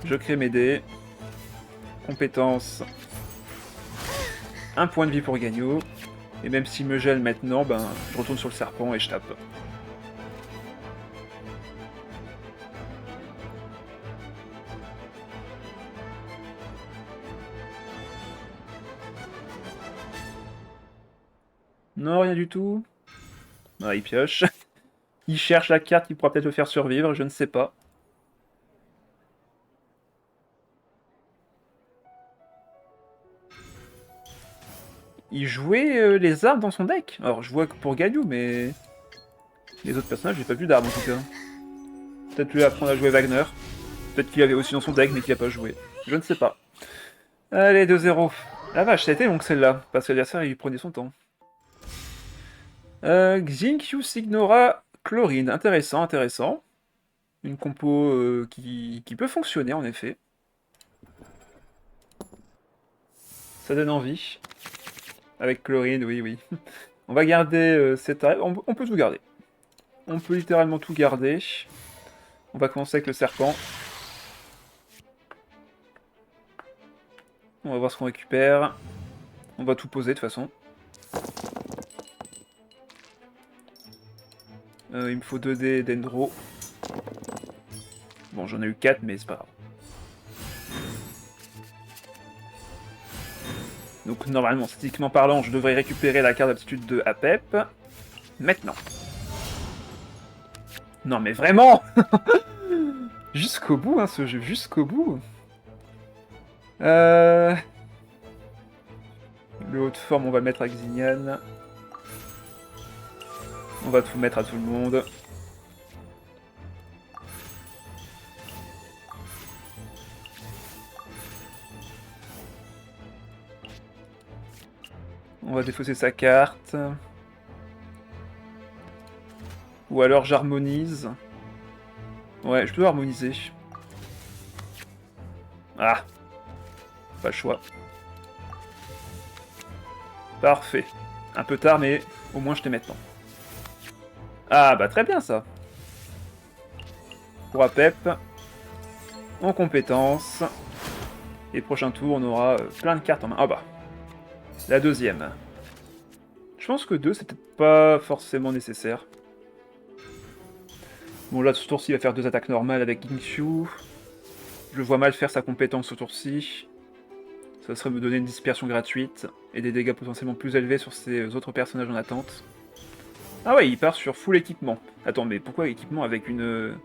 Je crée mes dés. Compétence. 1 point de vie pour Gagno. Et même s'il me gèle maintenant, je retourne sur le serpent et je tape. Non, rien du tout. Ah, il pioche. Il cherche la carte qui pourra peut-être le faire survivre, je ne sais pas. Il jouait les armes dans son deck. Alors, je vois que pour Gagnou, mais... Les autres personnages, j'ai pas vu d'armes en tout cas. Peut-être lui apprendre à jouer Wagner. Peut-être qu'il avait aussi dans son deck, mais qu'il a pas joué. Je ne sais pas. Allez, 2-0. La vache, ça a été long celle-là, parce que l'adversaire, il prenait son temps. Xinkyu Signora Chlorine. Intéressant, intéressant. Une compo qui peut fonctionner, en effet. Ça donne envie. Avec Chlorine, oui, oui. On va garder cette arrêt. On peut tout garder. On peut littéralement tout garder. On va commencer avec le serpent. On va voir ce qu'on récupère. On va tout poser de toute façon. Il me faut 2 dés d'Endro. Bon, j'en ai eu 4, mais c'est pas grave. Donc normalement, statistiquement parlant, je devrais récupérer la carte d'aptitude de APEP. Maintenant. Non mais vraiment. Jusqu'au bout, hein, ce jeu, jusqu'au bout. Le haut de forme, on va le mettre à Xignan. On va tout mettre à tout le monde. On va défausser sa carte. Ou alors j'harmonise. Ouais, je peux harmoniser. Ah, pas le choix. Parfait. Un peu tard, mais au moins je t'ai maintenant. Ah, bah très bien ça. Pour APEP. En compétence. Et prochain tour, on aura plein de cartes en main. Ah bah. La deuxième. Je pense que 2, c'est peut-être pas forcément nécessaire. Bon, là, ce tour-ci, il va faire 2 attaques normales avec Ginkshu. Je vois mal faire sa compétence ce tour-ci. Ça serait me donner une dispersion gratuite et des dégâts potentiellement plus élevés sur ces autres personnages en attente. Ah ouais, il part sur full équipement. Attends, mais pourquoi équipement avec une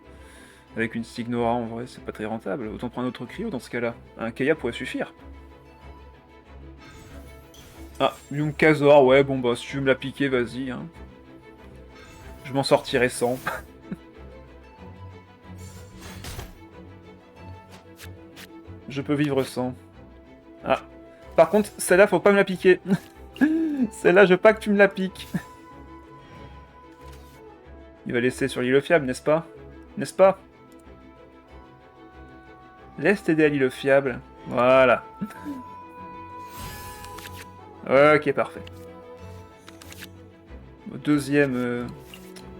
Signora en vrai? C'est pas très rentable. Autant prendre un autre Cryo dans ce cas-là. Un Kaya pourrait suffire. Ah, Yunkazor, ouais, bon bah si tu veux me la piquer, vas-y. Hein. Je m'en sortirai sans. Je peux vivre sans. Ah. Par contre, celle-là, faut pas me la piquer. Celle-là, je veux pas que tu me la piques. Il va laisser sur l'île fiable, n'est-ce pas? N'est-ce pas? Laisse t'aider à l'île fiable. Voilà. Ok, parfait. Deuxième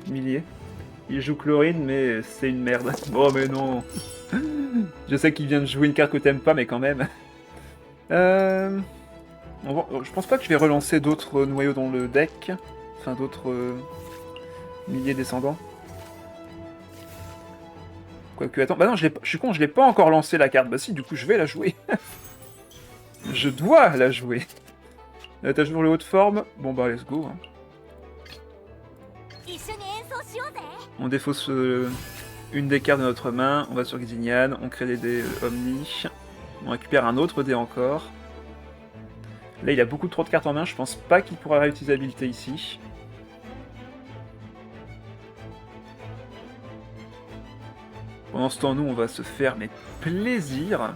millier. Il joue Chlorine, mais c'est une merde. Oh, mais non. Je sais qu'il vient de jouer une carte que t'aimes pas, mais quand même. Je pense pas que je vais relancer d'autres noyaux dans le deck. Enfin, d'autres milliers descendants. Quoique, attends. Bah non, je suis con, je l'ai pas encore lancé la carte. Bah si, du coup, je vais la jouer. Je dois la jouer. T'as toujours le haut de forme? Bon bah, let's go. Hein. On défausse une des cartes de notre main. On va sur Xignan. On crée des dés Omni. On récupère un autre dé encore. Là, il a beaucoup trop de cartes en main. Je pense pas qu'il pourra réutiliser l'habilité ici. Pendant ce temps, nous, on va se faire mais plaisir.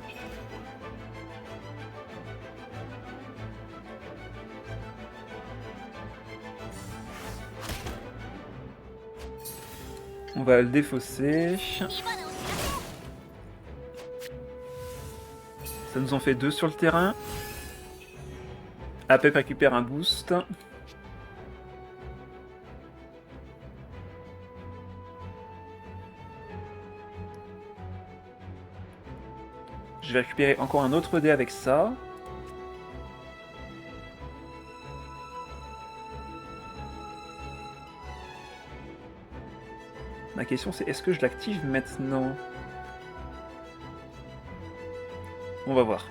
On va le défausser. Ça nous en fait 2 sur le terrain. Apep récupère un boost. Je vais récupérer encore un autre dé avec ça. Ma question c'est, est-ce que je l'active maintenant? On va voir.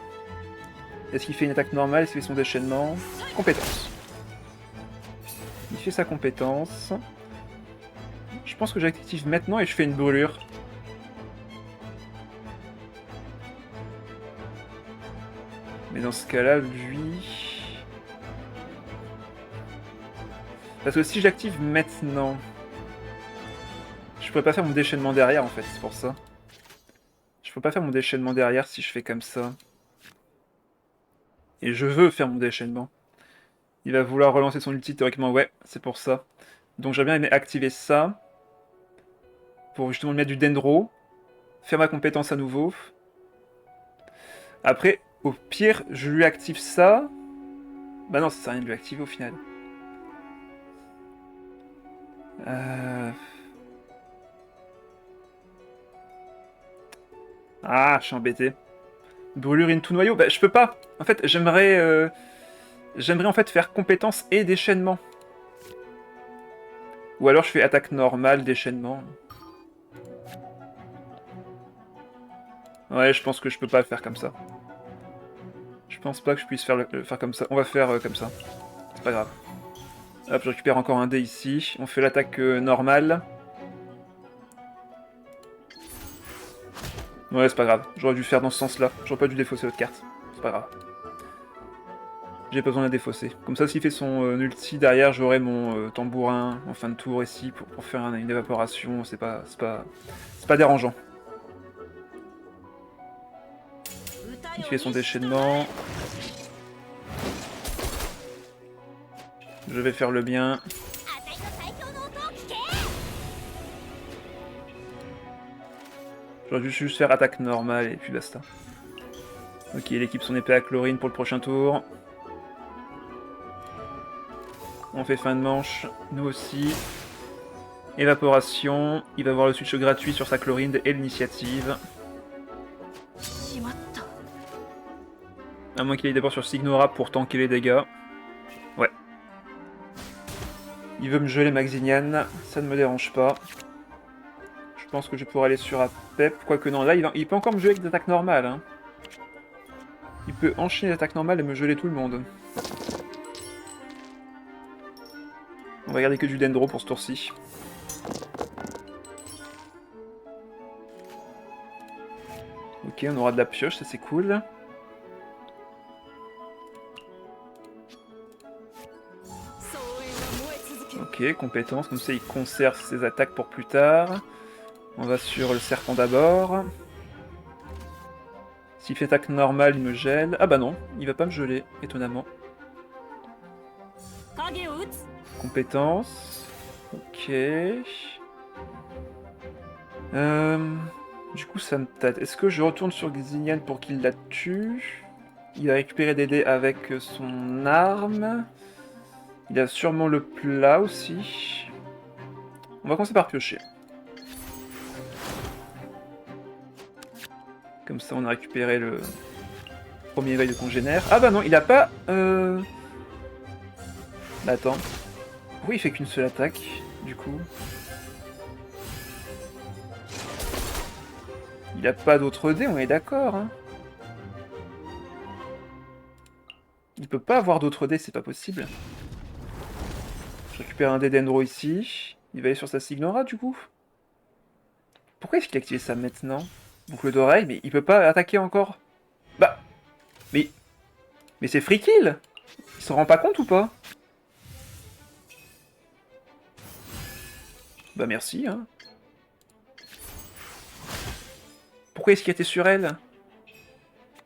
Est-ce qu'il fait une attaque normale? Est-ce qu'il fait son déchaînement? Compétence. Il fait sa compétence. Je pense que j'active maintenant et je fais une brûlure. Mais dans ce cas-là, lui... Parce que si j'active maintenant... Je pourrais pas faire mon déchaînement derrière en fait, c'est pour ça. Je peux pas faire mon déchaînement derrière si je fais comme ça. Et je veux faire mon déchaînement. Il va vouloir relancer son ulti théoriquement, ouais, c'est pour ça. Donc j'aurais bien aimé activer ça. Pour justement mettre du dendro. Faire ma compétence à nouveau. Après, au pire, je lui active ça. Bah non, ça sert à rien de lui activer au final. Ah, je suis embêté. Brûlure into noyau, bah je peux pas. En fait, j'aimerais en fait faire compétence et déchaînement. Ou alors je fais attaque normale, déchaînement. Ouais, je pense que je peux pas le faire comme ça. Je pense pas que je puisse faire le faire comme ça. On va faire comme ça. C'est pas grave. Hop, je récupère encore un dé ici. On fait l'attaque normale. Ouais, c'est pas grave. J'aurais dû le faire dans ce sens-là. J'aurais pas dû défausser l'autre carte. C'est pas grave. J'ai pas besoin de la défausser. Comme ça, s'il fait son ulti derrière, j'aurai mon tambourin en fin de tour ici pour faire une évaporation. C'est pas dérangeant. Il fait son déchaînement. Je vais faire le bien. J'aurais dû juste faire attaque normale et puis basta. Ok, il équipe son épée à chlorine pour le prochain tour. On fait fin de manche, nous aussi. Évaporation, il va avoir le switch gratuit sur sa chlorine et l'initiative. À moins qu'il aille d'abord sur Signora pour tanker les dégâts. Ouais. Il veut me geler Maxinian, ça ne me dérange pas. Je pense que je pourrais aller sur Apep, quoique non, là il peut encore me geler avec des attaques normales. Hein. Il peut enchaîner les attaques normales et me geler tout le monde. On va garder que du Dendro pour ce tour-ci. Ok, on aura de la pioche, ça c'est cool. Ok, compétence, comme ça il conserve ses attaques pour plus tard. On va sur le serpent d'abord. S'il fait attaque normale, il me gèle. Ah bah non, il va pas me geler, étonnamment. Compétence. Ok. Du coup, ça me tâte. Est-ce que je retourne sur Xignan pour qu'il la tue? Il va récupérer des dés avec son arme. Il a sûrement le plat aussi. On va commencer par piocher. Comme ça, on a récupéré le premier éveil de congénère. Ah bah non, il a pas... Bah attends. Pourquoi il fait qu'une seule attaque, du coup? Il a pas d'autres dés, on est d'accord, hein. Il peut pas avoir d'autres dés, c'est pas possible. Je récupère un dé d'Endro ici. Il va aller sur sa Signora, du coup. Pourquoi est-ce qu'il a activé ça maintenant? Boucle d'oreille, mais il peut pas attaquer encore. Bah... Mais c'est free kill! Il s'en rend pas compte ou pas? Bah merci, hein. Pourquoi est-ce qu'il était sur elle?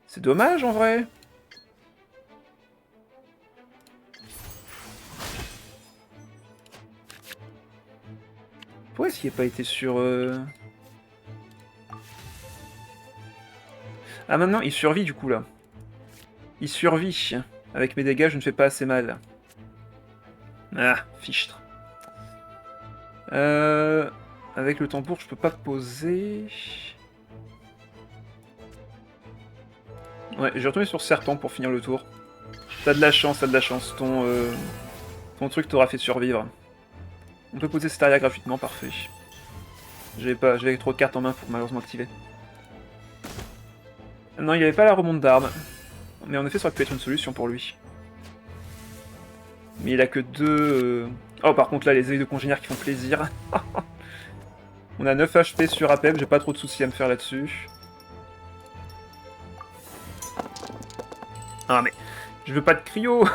C'est dommage, en vrai. Pourquoi est-ce qu'il n'a pas été sur... Ah, maintenant, il survit, du coup, là. Il survit. Avec mes dégâts, je ne fais pas assez mal. Ah, fichtre. Avec le tambour, je peux pas poser... Ouais, je vais retourner sur Serpent pour finir le tour. T'as de la chance, t'as de la chance. Ton truc t'aura fait survivre. On peut poser Staria gratuitement, parfait. J'avais trop de cartes en main pour malheureusement activer. Non, il n'y avait pas la remonte d'armes. Mais en effet, ça aurait pu être une solution pour lui. Mais il a que 2... Oh, par contre, là, les œils de congénère qui font plaisir. On a 9 HP sur APEP, j'ai pas trop de soucis à me faire là-dessus. Ah, mais... Je veux pas de cryo.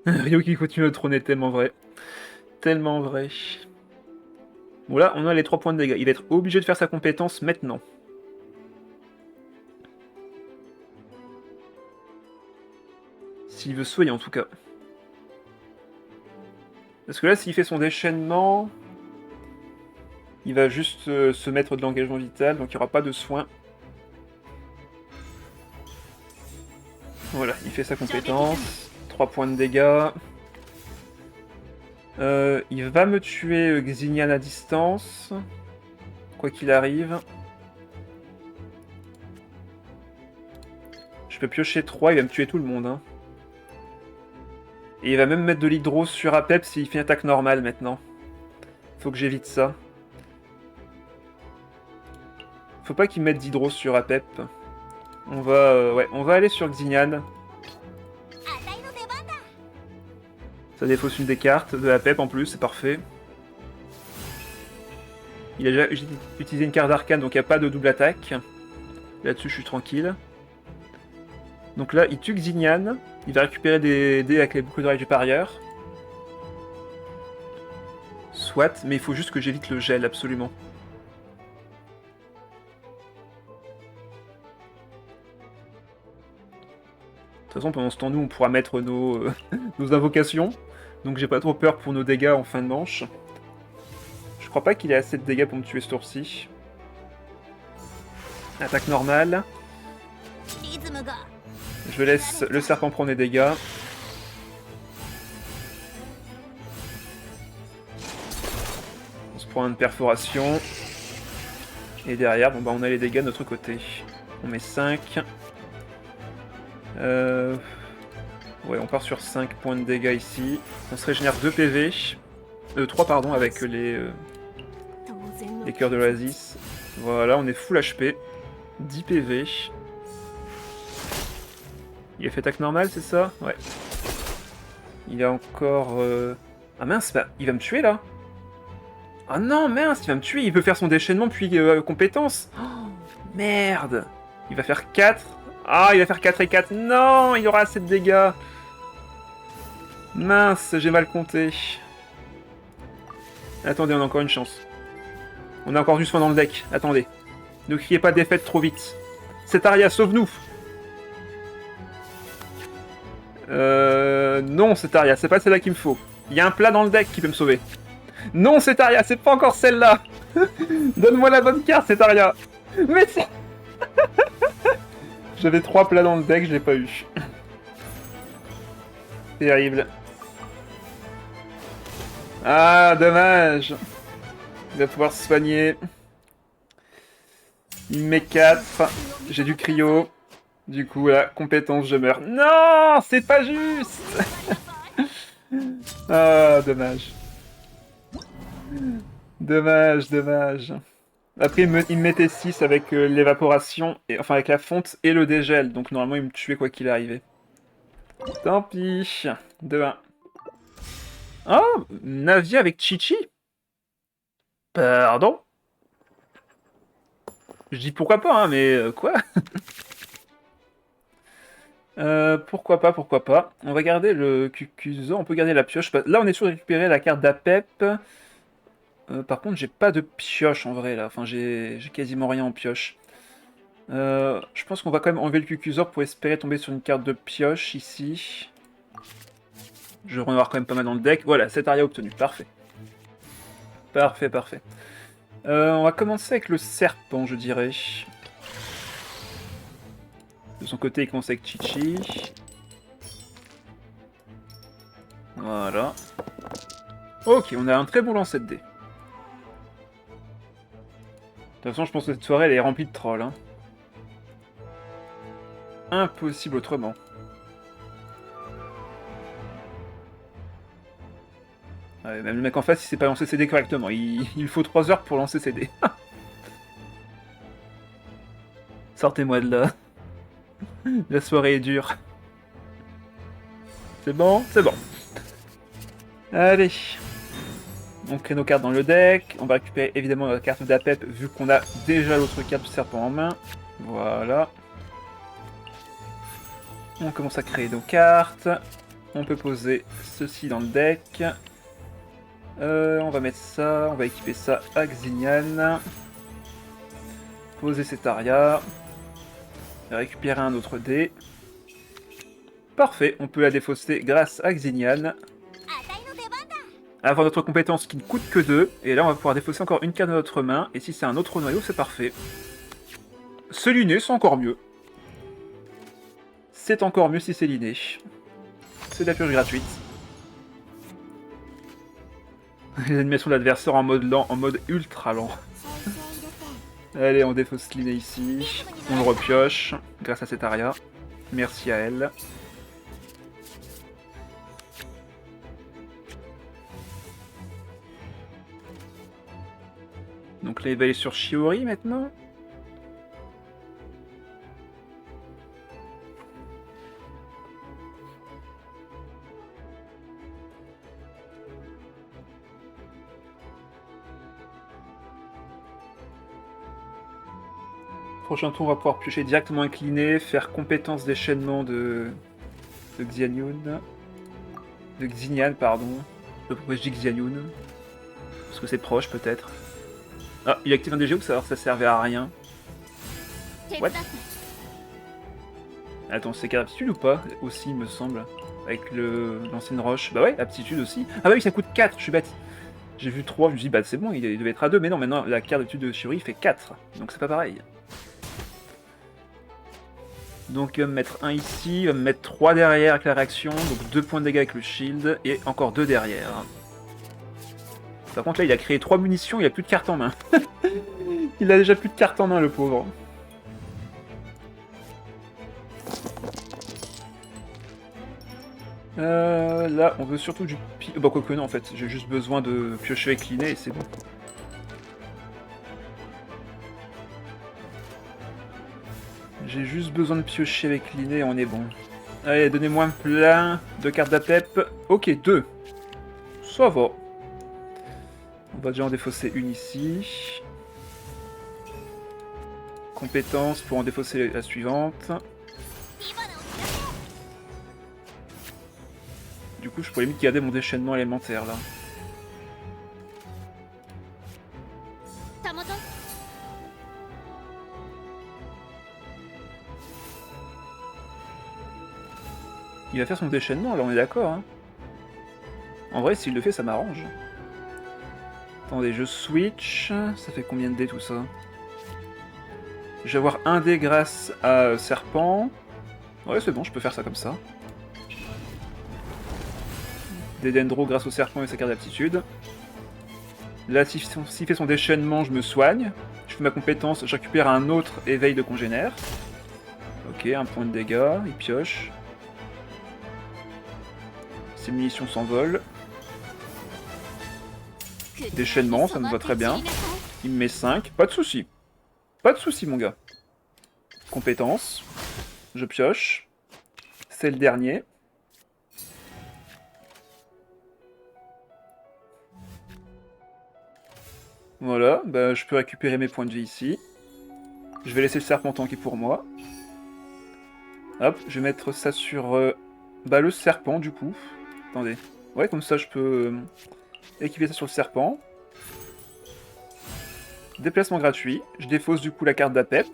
Ryo qui continue à trôner, tellement vrai. Tellement vrai. Bon là, on a les 3 points de dégâts. Il va être obligé de faire sa compétence maintenant. S'il veut soigner en tout cas. Parce que là, s'il fait son déchaînement... Il va juste se mettre de l'engagement vital, donc il n'y aura pas de soins. Voilà, il fait sa compétence. 3 points de dégâts. Il va me tuer Xinian à distance. Quoi qu'il arrive. Je peux piocher 3, il va me tuer tout le monde. Hein. Et il va même mettre de l'hydro sur Apep s'il fait une attaque normale maintenant. Faut que j'évite ça. Faut pas qu'il mette d'hydro sur Apep. On va aller sur Xinian. Ça défausse une des cartes de Apep en plus, c'est parfait. Il a déjà utilisé une carte d'arcane, donc il n'y a pas de double attaque. Là-dessus, je suis tranquille. Donc là, il tue Xinian. Il va récupérer des dés avec les boucles d'oreilles du parieur. Soit, mais il faut juste que j'évite le gel, absolument. De toute façon, pendant ce temps, nous, on pourra mettre nos invocations. Donc j'ai pas trop peur pour nos dégâts en fin de manche. Je crois pas qu'il ait assez de dégâts pour me tuer ce tour-ci. Attaque normale. Je laisse le serpent prendre les dégâts. On se prend une perforation. Et derrière, bon bah on a les dégâts de notre côté. On met 5. Ouais, on part sur 5 points de dégâts ici. On se régénère 2 PV. 3 pardon, avec les cœurs de l'oasis. Voilà, on est full HP. 10 PV. Il a fait attaque normale, c'est ça? Ouais. Il a encore... Ah mince, bah, il va me tuer là. Ah non, mince, il va me tuer. Il peut faire son déchaînement puis compétence. Oh, merde. Il va faire 4. Ah, il va faire 4 et 4. Non, il aura assez de dégâts. Mince, j'ai mal compté. Attendez, on a encore une chance. On a encore du soin dans le deck. Attendez. Ne criez pas défaite trop vite. Cetaria, sauve-nous. Non, Cetaria, c'est pas celle-là qu'il me faut. Il y a un plat dans le deck qui peut me sauver. Non, Cetaria, c'est pas encore celle-là. Donne-moi la bonne carte, Cetaria. Mais c'est... J'avais 3 plats dans le deck, je l'ai pas eu. Terrible. Ah, dommage. Il va pouvoir se soigner. Il met 4. J'ai du cryo. Du coup, là, compétence, je meurs. Non, c'est pas juste. Ah, dommage. Dommage, dommage. Après, il me mettait 6 avec l'évaporation, enfin avec la fonte et le dégel. Donc normalement, il me tuait quoi qu'il arrivait. Tant pis. 2-1. Oh, Navia avec Chichi? Pardon? Je dis pourquoi pas, hein, mais quoi? Pourquoi pas, pourquoi pas. On va garder le Cucuzo, on peut garder la pioche. Là, on est sûr de récupérer la carte d'Apep. Par contre, j'ai pas de pioche en vrai, là. Enfin, j'ai quasiment rien en pioche. Je pense qu'on va quand même enlever le Cucuzor pour espérer tomber sur une carte de pioche, ici. Je vais en avoir quand même pas mal dans le deck. Voilà, cet aria obtenu, parfait. Parfait, parfait. On va commencer avec le serpent, je dirais. De son côté, il commence avec Chichi. Voilà. Ok, on a un très bon lancer de dés. De toute façon, je pense que cette soirée, elle est remplie de trolls. Hein. Impossible autrement. Ouais, même le mec en face, il sait pas lancer ses dés correctement. Il faut 3 heures pour lancer ses dés. Sortez-moi de là. La soirée est dure. C'est bon? C'est bon. Allez. On crée nos cartes dans le deck. On va récupérer évidemment la carte d'Apep vu qu'on a déjà l'autre carte de serpent en main. Voilà. On commence à créer nos cartes. On peut poser ceci dans le deck. On va mettre ça. On va équiper ça à Xignan. Poser cet aria. Récupérer un autre dé. Parfait, on peut la défausser grâce à Xignan. Avoir notre compétence qui ne coûte que 2. Et là, on va pouvoir défausser encore une carte de notre main. Et si c'est un autre noyau, c'est parfait. Se liner, c'est encore mieux. C'est encore mieux si c'est liné. C'est de la purge gratuite. Les animations de l'adversaire en mode lent, en mode ultra lent. Allez, on défausse liné ici. On le repioche grâce à cet aria. Merci à elle. Donc là, il va aller sur Shiori maintenant. Prochain tour, on va pouvoir piocher directement incliné, faire compétence d'échaînement de Xianyun. De Xignan, pardon. Pourquoi je dis Xianyun? Parce que c'est proche, peut-être. Ah, il active un DG ou ça servait à rien? What? Attends, c'est carte aptitude ou pas? Aussi, il me semble. Avec l'ancienne roche. Bah ouais, aptitude aussi. Ah bah oui, ça coûte 4, je suis bête. J'ai vu 3, je me suis dit, bah c'est bon, il devait être à 2. Mais non, maintenant, la carte d'aptitude de Shiori fait 4. Donc c'est pas pareil. Donc il va me mettre 1 ici, il va me mettre 3 derrière avec la réaction, donc 2 points de dégâts avec le shield, et encore 2 derrière. Par contre là il a créé 3 munitions, il a plus de cartes en main. Il a déjà plus de cartes en main le pauvre. Là on veut surtout du... Bah quoique non en fait, j'ai juste besoin de piocher avec l'inné et c'est bon. J'ai juste besoin de piocher avec l'inné et on est bon. Allez, donnez-moi un plein de cartes d'Apep. Ok, 2. Ça va. On va déjà en défausser une ici. Compétence pour en défausser la suivante. Du coup, je pourrais limite garder mon déchaînement élémentaire là. Il va faire son déchaînement, là on est d'accord. Hein. En vrai, s'il le fait, ça m'arrange. Attendez, je switch. Ça fait combien de dés tout ça? Je vais avoir 1 dé grâce à Serpent. Ouais, c'est bon, je peux faire ça comme ça. Des Dendro grâce au Serpent et sa carte d'aptitude. Là, s'il fait son déchaînement, je me soigne. Je fais ma compétence, je récupère un autre éveil de congénère. Ok, 1 point de dégâts, il pioche. Ses munitions s'envolent. Déchaînement, ça me va très bien. Il me met 5, pas de soucis. Pas de soucis, mon gars. Compétence. Je pioche. C'est le dernier. Voilà, bah, je peux récupérer mes points de vie ici. Je vais laisser le serpent tanker pour moi. Hop, je vais mettre ça sur bah, le serpent du coup. Attendez. Ouais, comme ça je peux équiper ça sur le serpent. Déplacement gratuit. Je défausse du coup la carte d'Apep.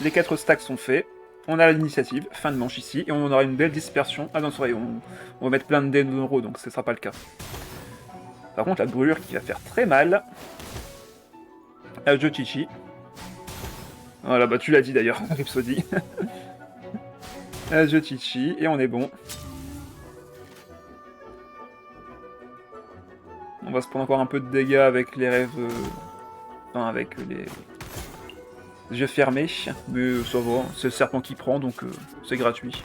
Les 4 stacks sont faits. On a l'initiative, fin de manche ici, et on aura une belle dispersion. Ah non, sorry, on va mettre plein de dés d'euros, donc ce sera pas le cas. Par contre, la brûlure qui va faire très mal. Adieu Chichi. Voilà, bah tu l'as dit d'ailleurs, Rhapsody. Adieu Chichi, et on est bon. On va se prendre encore un peu de dégâts avec les rêves... Enfin, avec les yeux fermés, mais ça va, c'est le serpent qui prend, donc c'est gratuit.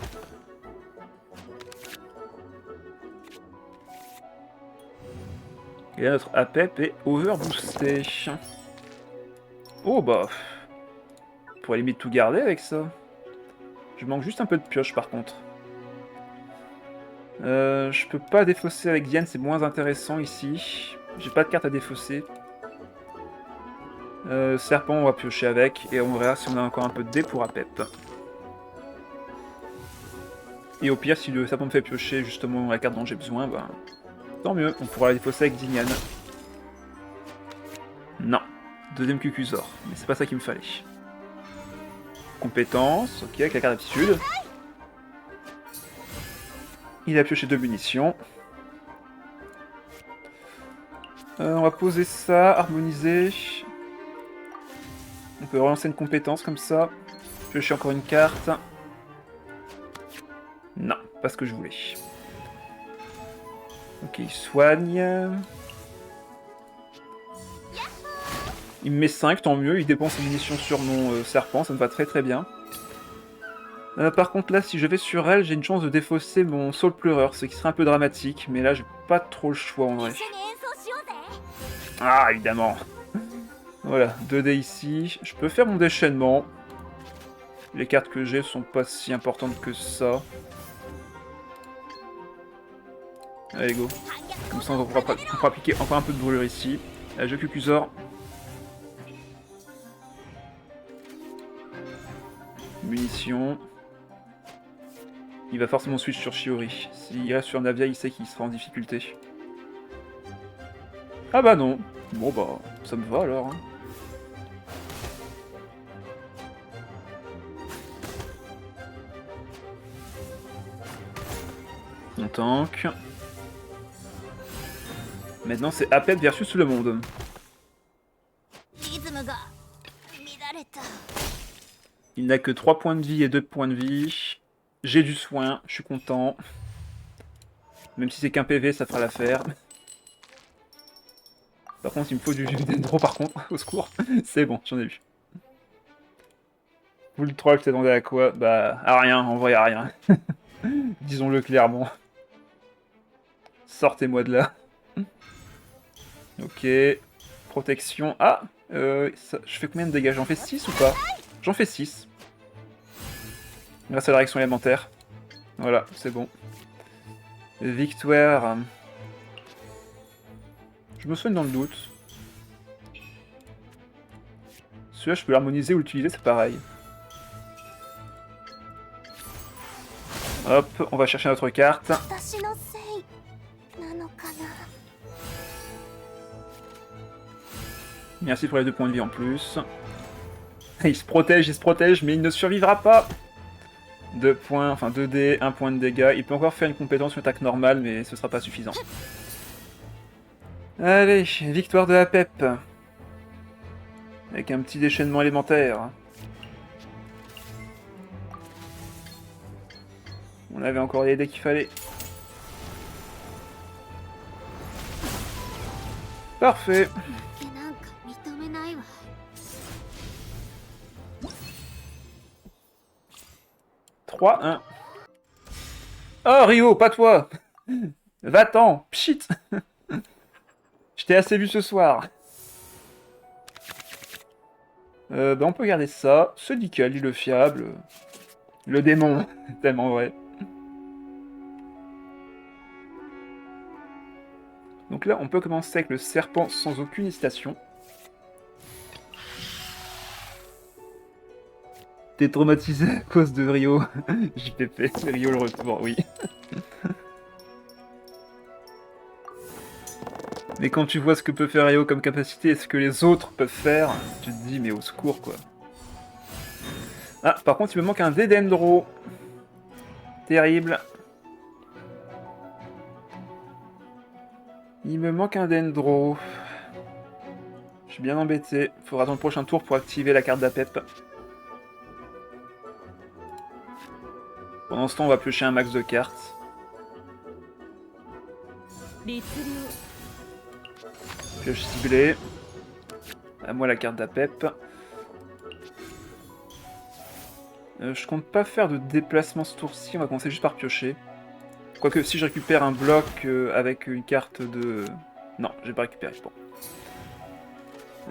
Et là, notre Apep est overboosté. Oh bah... On pourrait limite tout garder avec ça. Je manque juste un peu de pioche par contre. Je peux pas défausser avec Diane, c'est moins intéressant ici. J'ai pas de carte à défausser. Serpent, on va piocher avec, et on verra si on a encore un peu de dés pour Apep. Et au pire, si le serpent me fait piocher justement la carte dont j'ai besoin, ben... tant mieux, on pourra la défausser avec Zinyan. Non. Deuxième Cucusor, mais c'est pas ça qu'il me fallait. Compétence, ok, avec la carte d'aptitude. Il a pioché 2 munitions. On va poser ça, harmoniser. On peut relancer une compétence comme ça. Piocher encore une carte. Non, pas ce que je voulais. Ok, il soigne. Il me met 5, tant mieux. Il dépense ses munitions sur mon serpent, ça me va très très bien. Par contre là, si je vais sur elle, j'ai une chance de défausser mon Soul Pleureur, ce qui serait un peu dramatique, mais là j'ai pas trop le choix en vrai. Ah, évidemment. Voilà, 2 dés ici. Je peux faire mon déchaînement. Les cartes que j'ai sont pas si importantes que ça. Allez, go. Comme ça, on pourra appliquer encore un peu de brûlure ici. Allez, je Cucusor. Munitions. Il va forcément switch sur Shiori. S'il reste sur Navia, il sait qu'il sera en difficulté. Ah bah non. Bon bah, ça me va alors. Hein. On tank. Maintenant c'est Apep versus le monde. Il n'a que 3 points de vie et 2 points de vie. J'ai du soin, je suis content. Même si c'est qu'un PV, ça fera l'affaire. Par contre, il me faut du Dendro par contre, au secours. C'est bon, j'en ai vu. Vous le troll, t'attendais à quoi? Bah, à rien, en vrai à rien. Disons-le clairement. Sortez-moi de là. Ok. Protection. Ah ça, je fais combien de dégâts? J'en fais 6 ou pas? J'en fais 6. Grâce à la réaction élémentaire. Voilà, c'est bon. Victoire. Je me soigne dans le doute. Celui-là, je peux l'harmoniser ou l'utiliser, c'est pareil. Hop, on va chercher notre carte. Merci pour les 2 points de vie en plus. Il se protège, mais il ne survivra pas. 2 points, enfin 2 dés, 1 point de dégâts. Il peut encore faire une compétence, une attaque normale, mais ce sera pas suffisant. Allez, victoire de Apep. Avec un petit déchaînement élémentaire. On avait encore les dés qu'il fallait. Parfait. なんか認めないわ。 3-1. Oh, Rio, pas toi. Va-t'en, pchit. Je t'ai assez vu ce soir. Bah on peut garder ça. Ce nickel, il est fiable. Le démon, tellement vrai. Donc là, on peut commencer avec le serpent sans aucune hésitation. T'es traumatisé à cause de Rio. JPP, Rio le retour, oui. Mais quand tu vois ce que peut faire Rio comme capacité et ce que les autres peuvent faire, tu te dis mais au secours quoi. Ah, par contre il me manque un dé d'Endro. Terrible. Il me manque un Dendro. Je suis bien embêté. Faudra attendre le prochain tour pour activer la carte d'Apep. Pendant ce temps, on va piocher un max de cartes. Pioche ciblée. À moi la carte d'Apep. Je compte pas faire de déplacement ce tour-ci, on va commencer juste par piocher. Quoique si je récupère un bloc avec une carte de... Non, j'ai pas récupéré, bon.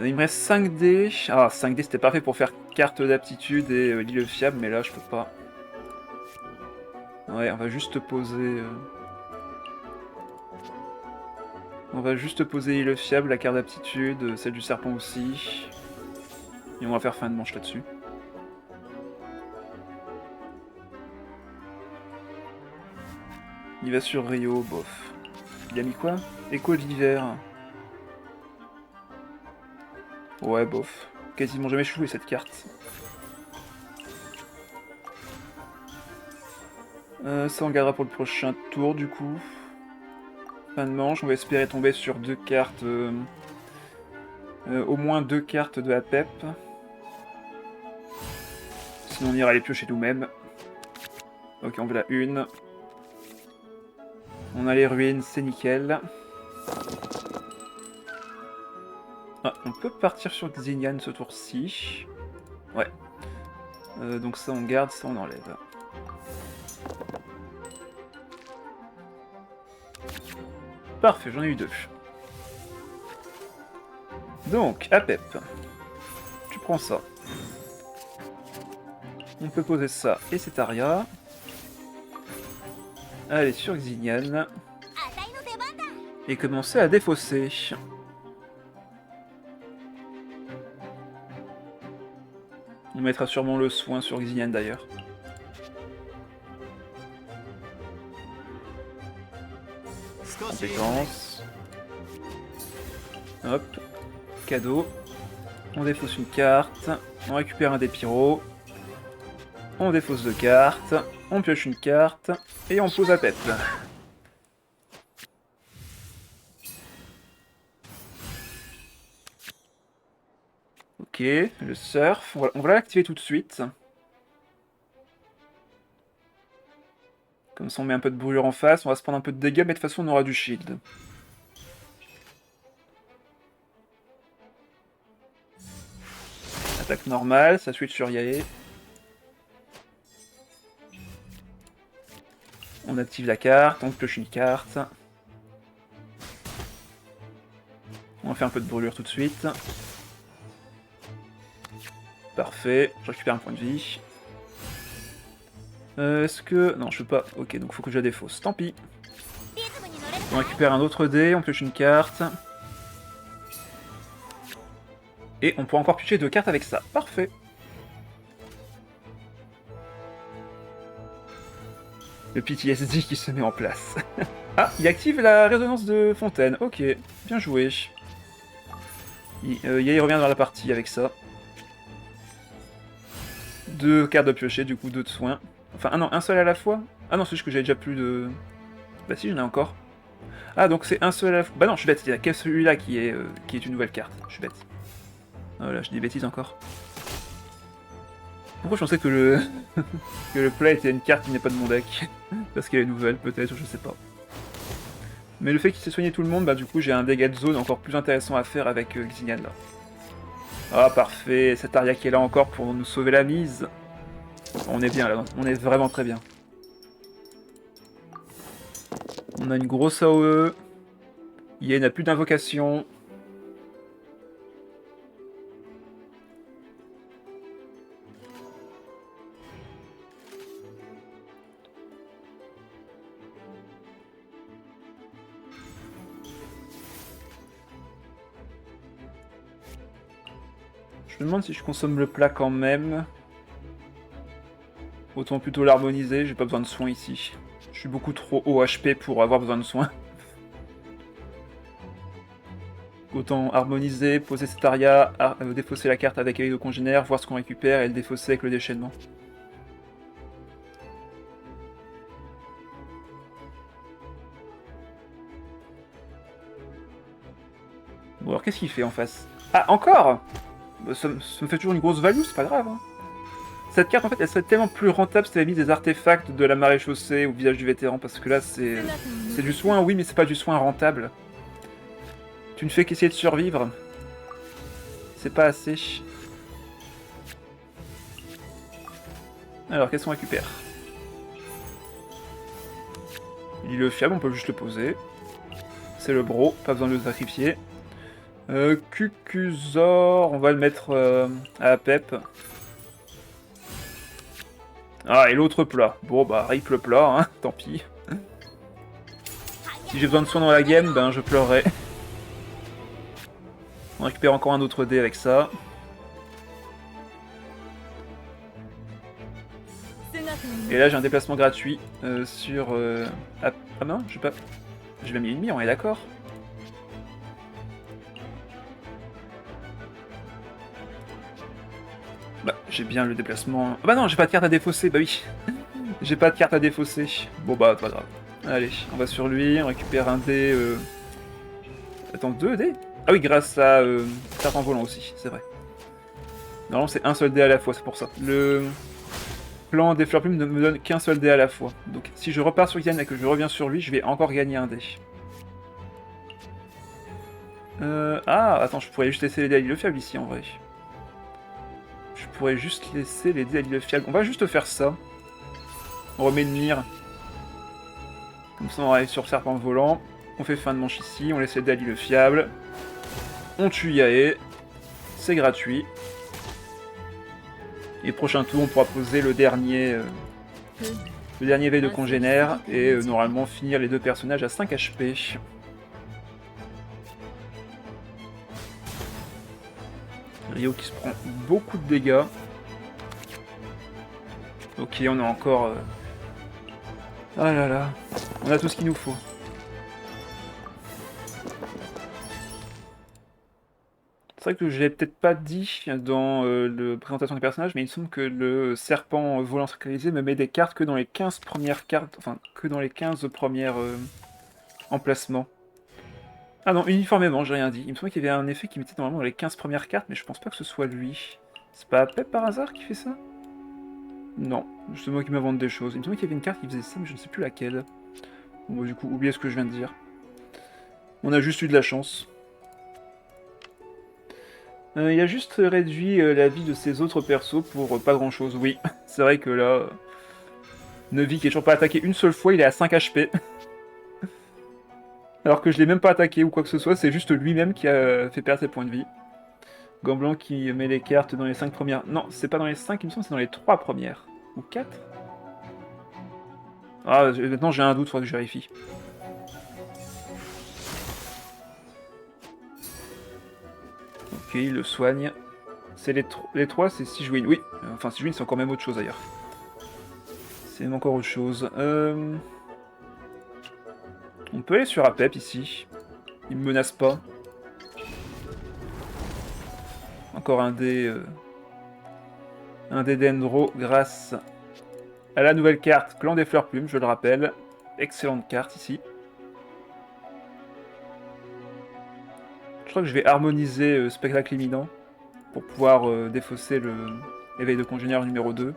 Il me reste 5 dés. Ah, 5 dés c'était parfait pour faire carte d'aptitude et l'île fiable, mais là je peux pas. Ouais, on va juste poser... On va juste poser l'île fiable, la carte d'aptitude, celle du serpent aussi. Et on va faire fin de manche là-dessus. Il va sur Rio, bof. Il a mis quoi? Écho d'hiver. Ouais, bof. Quasiment jamais joué cette carte. Ça on gardera pour le prochain tour du coup. Fin de manche, on va espérer tomber sur 2 cartes. Au moins 2 cartes de Apep. Sinon on ira les piocher nous-mêmes. Ok, on veut la une. On a les ruines, c'est nickel. Ah, on peut partir sur Xignan ce tour-ci. Ouais. Donc ça on garde, ça on enlève. Parfait, j'en ai eu 2. Donc, Apep. Tu prends ça. On peut poser ça et cet aria. Allez, sur Xignan. Et commencer à défausser. On mettra sûrement le soin sur Xignan d'ailleurs. Compétence. Hop. Cadeau. On défausse une carte. On récupère un des pyros. On défausse 2 cartes. On pioche une carte. Et on pose Apep. Ok, le surf. On va l'activer tout de suite. Comme ça on met un peu de brûlure en face, on va se prendre un peu de dégâts, mais de toute façon on aura du shield. Attaque normale, ça switch sur Yae. On active la carte, on pioche une carte. On va faire un peu de brûlure tout de suite. Parfait, je récupère un point de vie. Est-ce que... Non, je peux pas. Ok, donc faut que je la défausse. Tant pis. On récupère un autre dé, on pioche une carte. Et on peut encore piocher 2 cartes avec ça. Parfait. Le PTSD qui se met en place. Ah, il active la résonance de fontaine. Ok, bien joué. Il revient dans la partie avec ça. 2 cartes de piocher, du coup 2 de soins. Enfin, ah non, un seul à la fois. Ah non, c'est juste que j'avais déjà plus de... Bah si, j'en ai encore. Ah, donc c'est un seul à la fois. Bah non, je suis bête, il y a que celui-là qui est une nouvelle carte. Je suis bête. Oh là, je dis des bêtises encore. Pourquoi je pensais que le que le play était une carte qui n'est pas de mon deck? Parce qu'elle est nouvelle, peut-être, je sais pas. Mais le fait qu'il s'est soigné tout le monde, bah du coup j'ai un dégât de zone encore plus intéressant à faire avec Xignan là. Ah parfait, cet Aria qui est là encore pour nous sauver la mise. On est bien là, on est vraiment très bien. On a une grosse AOE. Yen n'a plus d'invocation. Je me demande si je consomme le plat quand même. Autant plutôt l'harmoniser, j'ai pas besoin de soins ici. Je suis beaucoup trop haut HP pour avoir besoin de soins. Autant harmoniser, poser cet aria, défausser la carte avec Œil de Congénère, voir ce qu'on récupère et le défausser avec le déchaînement. Bon alors qu'est-ce qu'il fait en face? Ah encore bah, ça me fait toujours une grosse value, c'est pas grave. Hein. Cette carte en fait elle serait tellement plus rentable si t'avais mis des artefacts de la maréchaussée au visage du vétéran parce que là c'est du soin oui mais c'est pas du soin rentable. Tu ne fais qu'essayer de survivre. C'est pas assez. Alors qu'est-ce qu'on récupère? Il est le fiable, on peut juste le poser. C'est le bro, pas besoin de le sacrifier. Cucuzor, on va le mettre à la pep. Ah, et l'autre plat. Bon, bah, rip le plat, hein, tant pis. Si j'ai besoin de soins dans la game, ben je pleurerai. On récupère encore un autre dé avec ça. Et là, j'ai un déplacement gratuit sur... Ah non, j'ai pas... J'ai même mis une on est d'accord. Bah, j'ai bien le déplacement... Ah bah non, j'ai pas de carte à défausser, bah oui. J'ai pas de carte à défausser. Bon bah, pas grave. Allez, on va sur lui, on récupère un dé... Attends, 2 dés? Ah oui, grâce à Serpent Volant aussi, c'est vrai. Normalement, c'est un seul dé à la fois, c'est pour ça. Le plan des fleurs plumes ne me donne qu'un seul dé à la fois. Donc si je repars sur Yann et que je reviens sur lui, je vais encore gagner un dé. Ah, attends, je pourrais juste laisser les dés à l'île fiable ici, en vrai. Je pourrais juste laisser les dés à l'île fiable. On va juste faire ça. On remet une mire. Comme ça, on arrive sur Serpent Volant. On fait fin de manche ici, on laisse les dés à l'île fiable. On tue Yae. C'est gratuit. Et prochain tour, on pourra poser le dernier veille de congénère et normalement finir les deux personnages à 5 HP. Rio qui se prend beaucoup de dégâts. Ok, on a encore... Ah là là, on a tout ce qu'il nous faut. C'est vrai que je l'ai peut-être pas dit dans la présentation des personnages, mais il me semble que le serpent volant sacralisé me met des cartes que dans les 15 premières cartes, enfin que dans les 15 premières emplacements. Ah non, uniformément, j'ai rien dit. Il me semble qu'il y avait un effet qui mettait normalement dans les 15 premières cartes, mais je pense pas que ce soit lui. C'est pas Pep par hasard qui fait ça? Non, c'est moi qui m'invente des choses. Il me semble qu'il y avait une carte qui faisait ça, mais je ne sais plus laquelle. Bon, bah, du coup, oubliez ce que je viens de dire. On a juste eu de la chance. Il a juste réduit la vie de ses autres persos pour pas grand chose. Oui, c'est vrai que là, Nevi qui est toujours pas attaqué une seule fois, il est à 5 HP. Alors que je l'ai même pas attaqué ou quoi que ce soit, c'est juste lui-même qui a fait perdre ses points de vie. Gant blanc qui met les cartes dans les 5 premières. Non, c'est pas dans les 5, il me semble, c'est dans les 3 premières. Ou 4. Ah, maintenant j'ai un doute, faudra que je vérifie. Ok, il le soigne. C'est les 3, c'est Sigewin. Oui, enfin Sigewin c'est encore même autre chose d'ailleurs. C'est même encore autre chose. On peut aller sur Apep ici. Il me menace pas. Encore un dé... un dé d'Endro grâce à la nouvelle carte Clan des Fleurs Plumes, je le rappelle. Excellente carte ici. crois que je vais harmoniser Spectacle imminent pour pouvoir défausser le éveil de congénère numéro 2.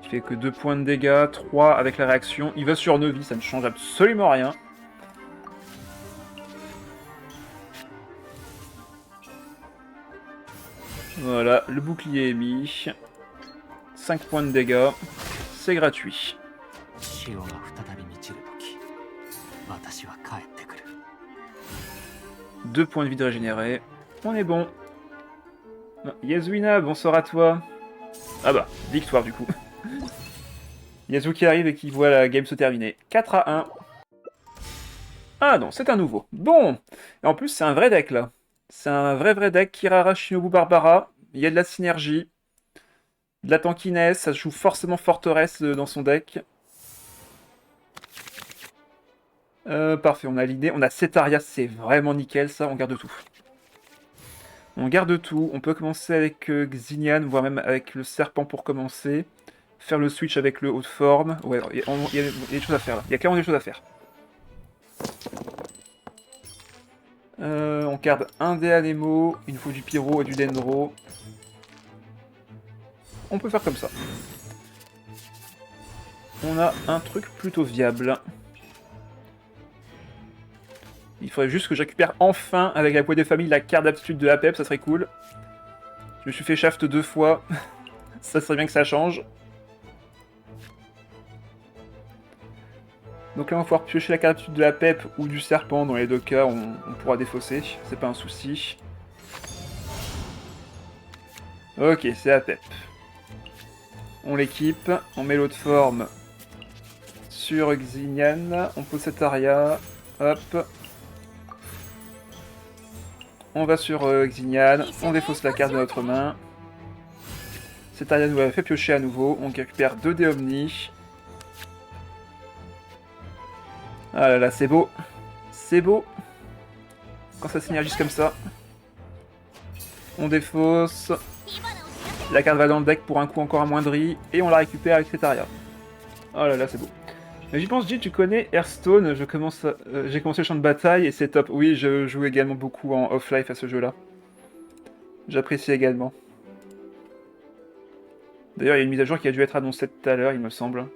Il fait que 2 points de dégâts, 3 avec la réaction. Il va sur 9 vies, ça ne change absolument rien. Voilà, le bouclier est mis. 5 points de dégâts, c'est gratuit. 2 points de vie de régénérés. On est bon. Yasuina, bonsoir à toi. Ah bah, victoire du coup. Yasu qui arrive et qui voit la game se terminer. 4-1. Ah non, c'est un nouveau. Bon. Et en plus, c'est un vrai deck là. C'est un vrai deck. Kirara, Shinobu, Barbara. Il y a de la synergie. De la tankiness. Ça joue forcément forteresse dans son deck. Parfait, on a l'idée. On a Cetaria, c'est vraiment nickel ça. On garde tout. On garde tout. On peut commencer avec Xinian, voire même avec le serpent pour commencer. Faire le switch avec le haut de forme. Ouais, il y a des choses à faire là. Il y a clairement des choses à faire. On garde un dé Anemo, il nous faut du pyro et du dendro. On peut faire comme ça. On a un truc plutôt viable. Il faudrait juste que je récupère enfin, avec la poids des familles, la carte d'aptitude de Apep, ça serait cool. Je me suis fait shaft 2 fois. Ça serait bien que ça change. Donc là, on va pouvoir piocher la carte d'aptitude de Apep ou du serpent. Dans les deux cas, on pourra défausser. C'est pas un souci. Ok, c'est Apep. On l'équipe. On met l'autre forme sur Xinian. On pose cette aria. Hop. On va sur Xinian. On défausse la carte de notre main. Cette aria nous a fait piocher à nouveau. On récupère 2 dés Omni. Ah là là, c'est beau. C'est beau. Quand ça synergise comme ça. On défausse. La carte va dans le deck pour un coup encore amoindri. Et on la récupère avec Cetaria. Oh là là, c'est beau. Mais j'y pense, J, tu connais Hearthstone. J'ai commencé le champ de bataille et c'est top. Oui, je joue également beaucoup en off-life à ce jeu-là. J'apprécie également. D'ailleurs, il y a une mise à jour qui a dû être annoncée tout à l'heure, il me semble.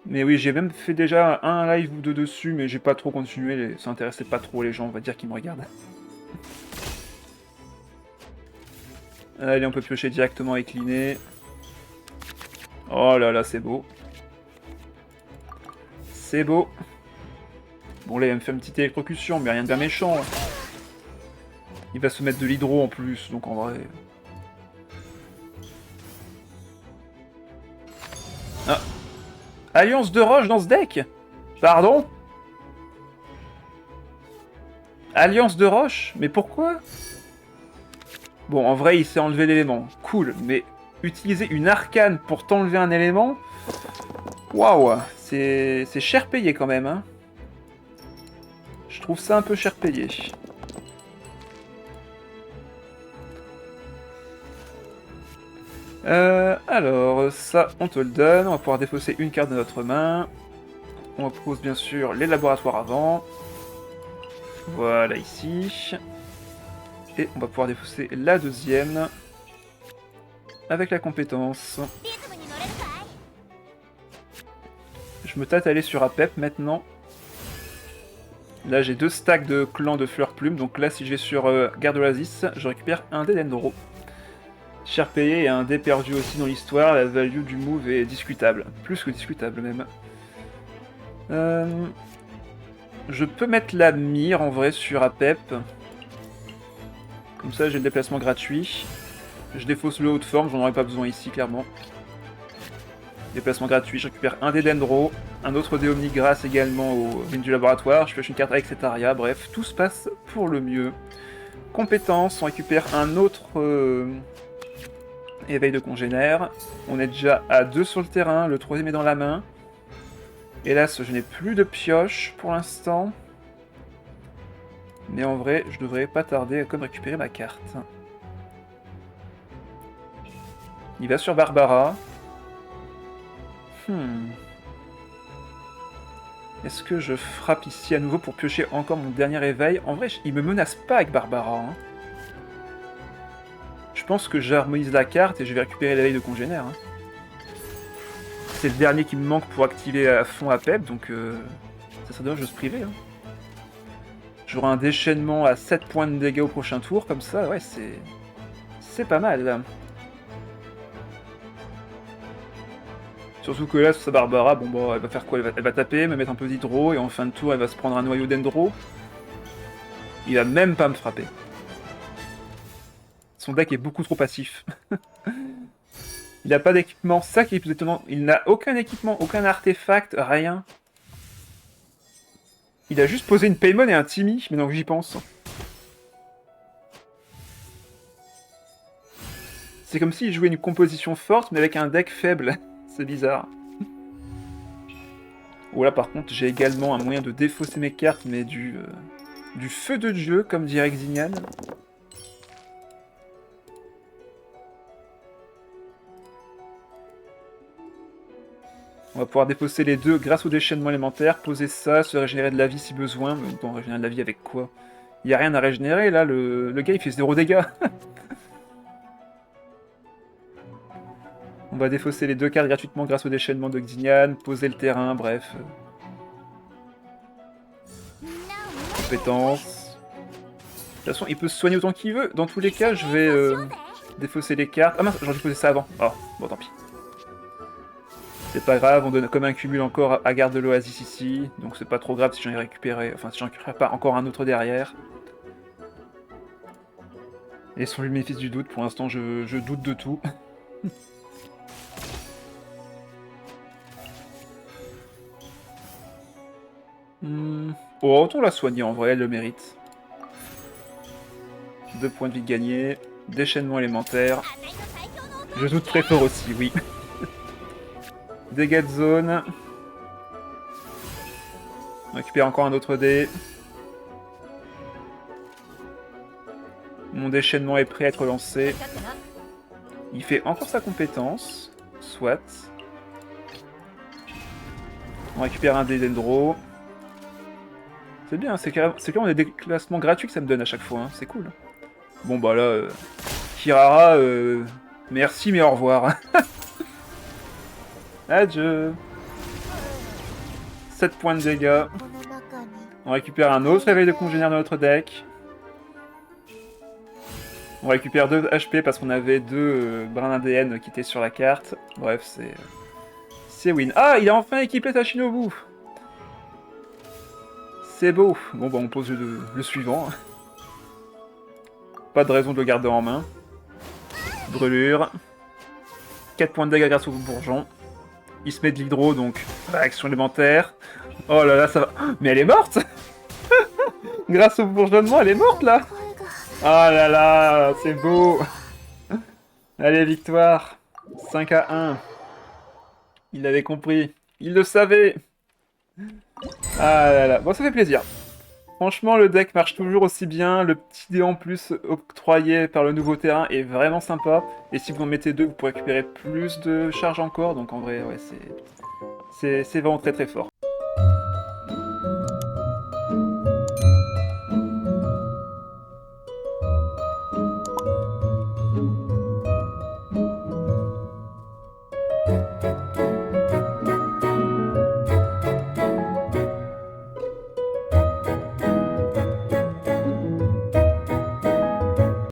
Mais oui, j'ai même fait déjà un live ou deux dessus, mais j'ai pas trop continué, ça intéressait pas trop les gens, on va dire, qui me regardent. Allez, on peut piocher directement avec l'inné. Oh là là, c'est beau. C'est beau. Bon, là, il va me faire une petite électrocution, mais rien de bien méchant. Il va se mettre de l'hydro en plus, donc en vrai... Ah. Alliance de roche dans ce deck? Pardon? Alliance de roche? Mais pourquoi? Bon, en vrai, il s'est enlevé l'élément. Cool, mais utiliser une arcane pour t'enlever un élément... Waouh, c'est cher payé quand même, hein. Je trouve ça un peu cher payé. Alors, ça, on te le donne. On va pouvoir défausser une carte de notre main. On pose bien sûr les laboratoires avant. Voilà, ici. Et on va pouvoir défausser la deuxième. Avec la compétence. Je me tâte à aller sur Apep maintenant. Là, j'ai 2 stacks de clans de fleurs plumes. Donc là, si je vais sur Garde Oasis, je récupère un dé d'Endro. Cher payé et un dé perdu aussi dans l'histoire. La value du move est discutable. Plus que discutable, même. Je peux mettre la mire, en vrai, sur Apep. Comme ça, j'ai le déplacement gratuit. Je défausse le haut de forme, j'en aurais pas besoin ici, clairement. Déplacement gratuit, je récupère un dé d'Endro, un autre dé Omni grâce également au mine du laboratoire, je pioche une carte avec Cetaria, bref, tout se passe pour le mieux. Compétence, on récupère un autre éveil de congénère. On est déjà à 2 sur le terrain, le troisième est dans la main. Hélas, je n'ai plus de pioche pour l'instant. Mais en vrai, je devrais pas tarder à comme récupérer ma carte. Il va sur Barbara. Est-ce que je frappe ici à nouveau pour piocher encore mon dernier éveil? En vrai, il me menace pas avec Barbara. Hein. Je pense que j'harmonise la carte et je vais récupérer l'éveil de congénère. Hein. C'est le dernier qui me manque pour activer à fond APEP, donc ça serait dommage de se priver. Hein. J'aurai un déchaînement à 7 points de dégâts au prochain tour, comme ça, ouais, c'est pas mal. Là. Surtout que là, sur sa Barbara, bon, bah, elle va faire quoi? Elle va taper, me mettre un peu d'hydro, et en fin de tour, elle va se prendre un noyau d'endro. Il va même pas me frapper. Son deck est beaucoup trop passif. Il n'a pas d'équipement, ça qui est plus étonnant. Il n'a aucun équipement, aucun artefact, rien. Il a juste posé une Paymon et un Timmy, maintenant que j'y pense. C'est comme s'il jouait une composition forte, mais avec un deck faible. C'est bizarre. Oh là, par contre, j'ai également un moyen de défausser mes cartes, mais du feu de Dieu, comme dirait Xignan. On va pouvoir défausser les deux grâce au déchaînement élémentaire, poser ça, se régénérer de la vie si besoin. Mais bon, régénérer de la vie avec quoi? Il n'y a rien à régénérer, là, le gars il fait 0 dégâts. On va défausser les deux cartes gratuitement grâce au déchaînement de Xignan, poser le terrain, bref. Compétence. De toute façon, il peut se soigner autant qu'il veut. Dans tous les cas, je vais défausser les cartes. Ah mince, j'aurais dû poser ça avant. Oh, bon, tant pis. C'est pas grave, on donne comme un cumul encore à Garde de l'Oasis ici. Donc c'est pas trop grave si j'en ai récupéré. Enfin, si j'en récupère pas encore un autre derrière. Et son Lumifice du doute, pour l'instant, je doute de tout. Oh, autant la soigner en vrai, elle le mérite. 2 points de vie gagnés. Déchaînement élémentaire. Je doute très fort aussi, oui. Dégâts de zone. On récupère encore un autre dé. Mon déchaînement est prêt à être lancé. Il fait encore sa compétence. Soit. On récupère un dé d'Endro. C'est bien, c'est quand on a des classements gratuits que ça me donne à chaque fois. Hein. C'est cool. Bon bah là, Kirara, merci mais au revoir. Adieu. 7 points de dégâts. On récupère un autre réveil de congénère dans notre deck. On récupère 2 HP parce qu'on avait 2 brins ADN qui étaient sur la carte. Bref, c'est win. Ah, il a enfin équipé sa Shinobu. C'est beau. Bon bah on pose le suivant. Pas de raison de le garder en main. Brûlure. 4 points de dégâts grâce au bourgeon. Il se met de l'hydro, donc réaction élémentaire. Oh là là, ça va... Mais elle est morte. Grâce au bourgeonnement, elle est morte, là. Oh là là, c'est beau. Allez, victoire. 5-1. Il l'avait compris. Il le savait. Ah là là. Bon, ça fait plaisir. Franchement, le deck marche toujours aussi bien. Le petit dé en plus octroyé par le nouveau terrain est vraiment sympa. Et si vous en mettez 2, vous pourrez récupérer plus de charge encore. Donc en vrai, ouais, c'est vraiment très très fort.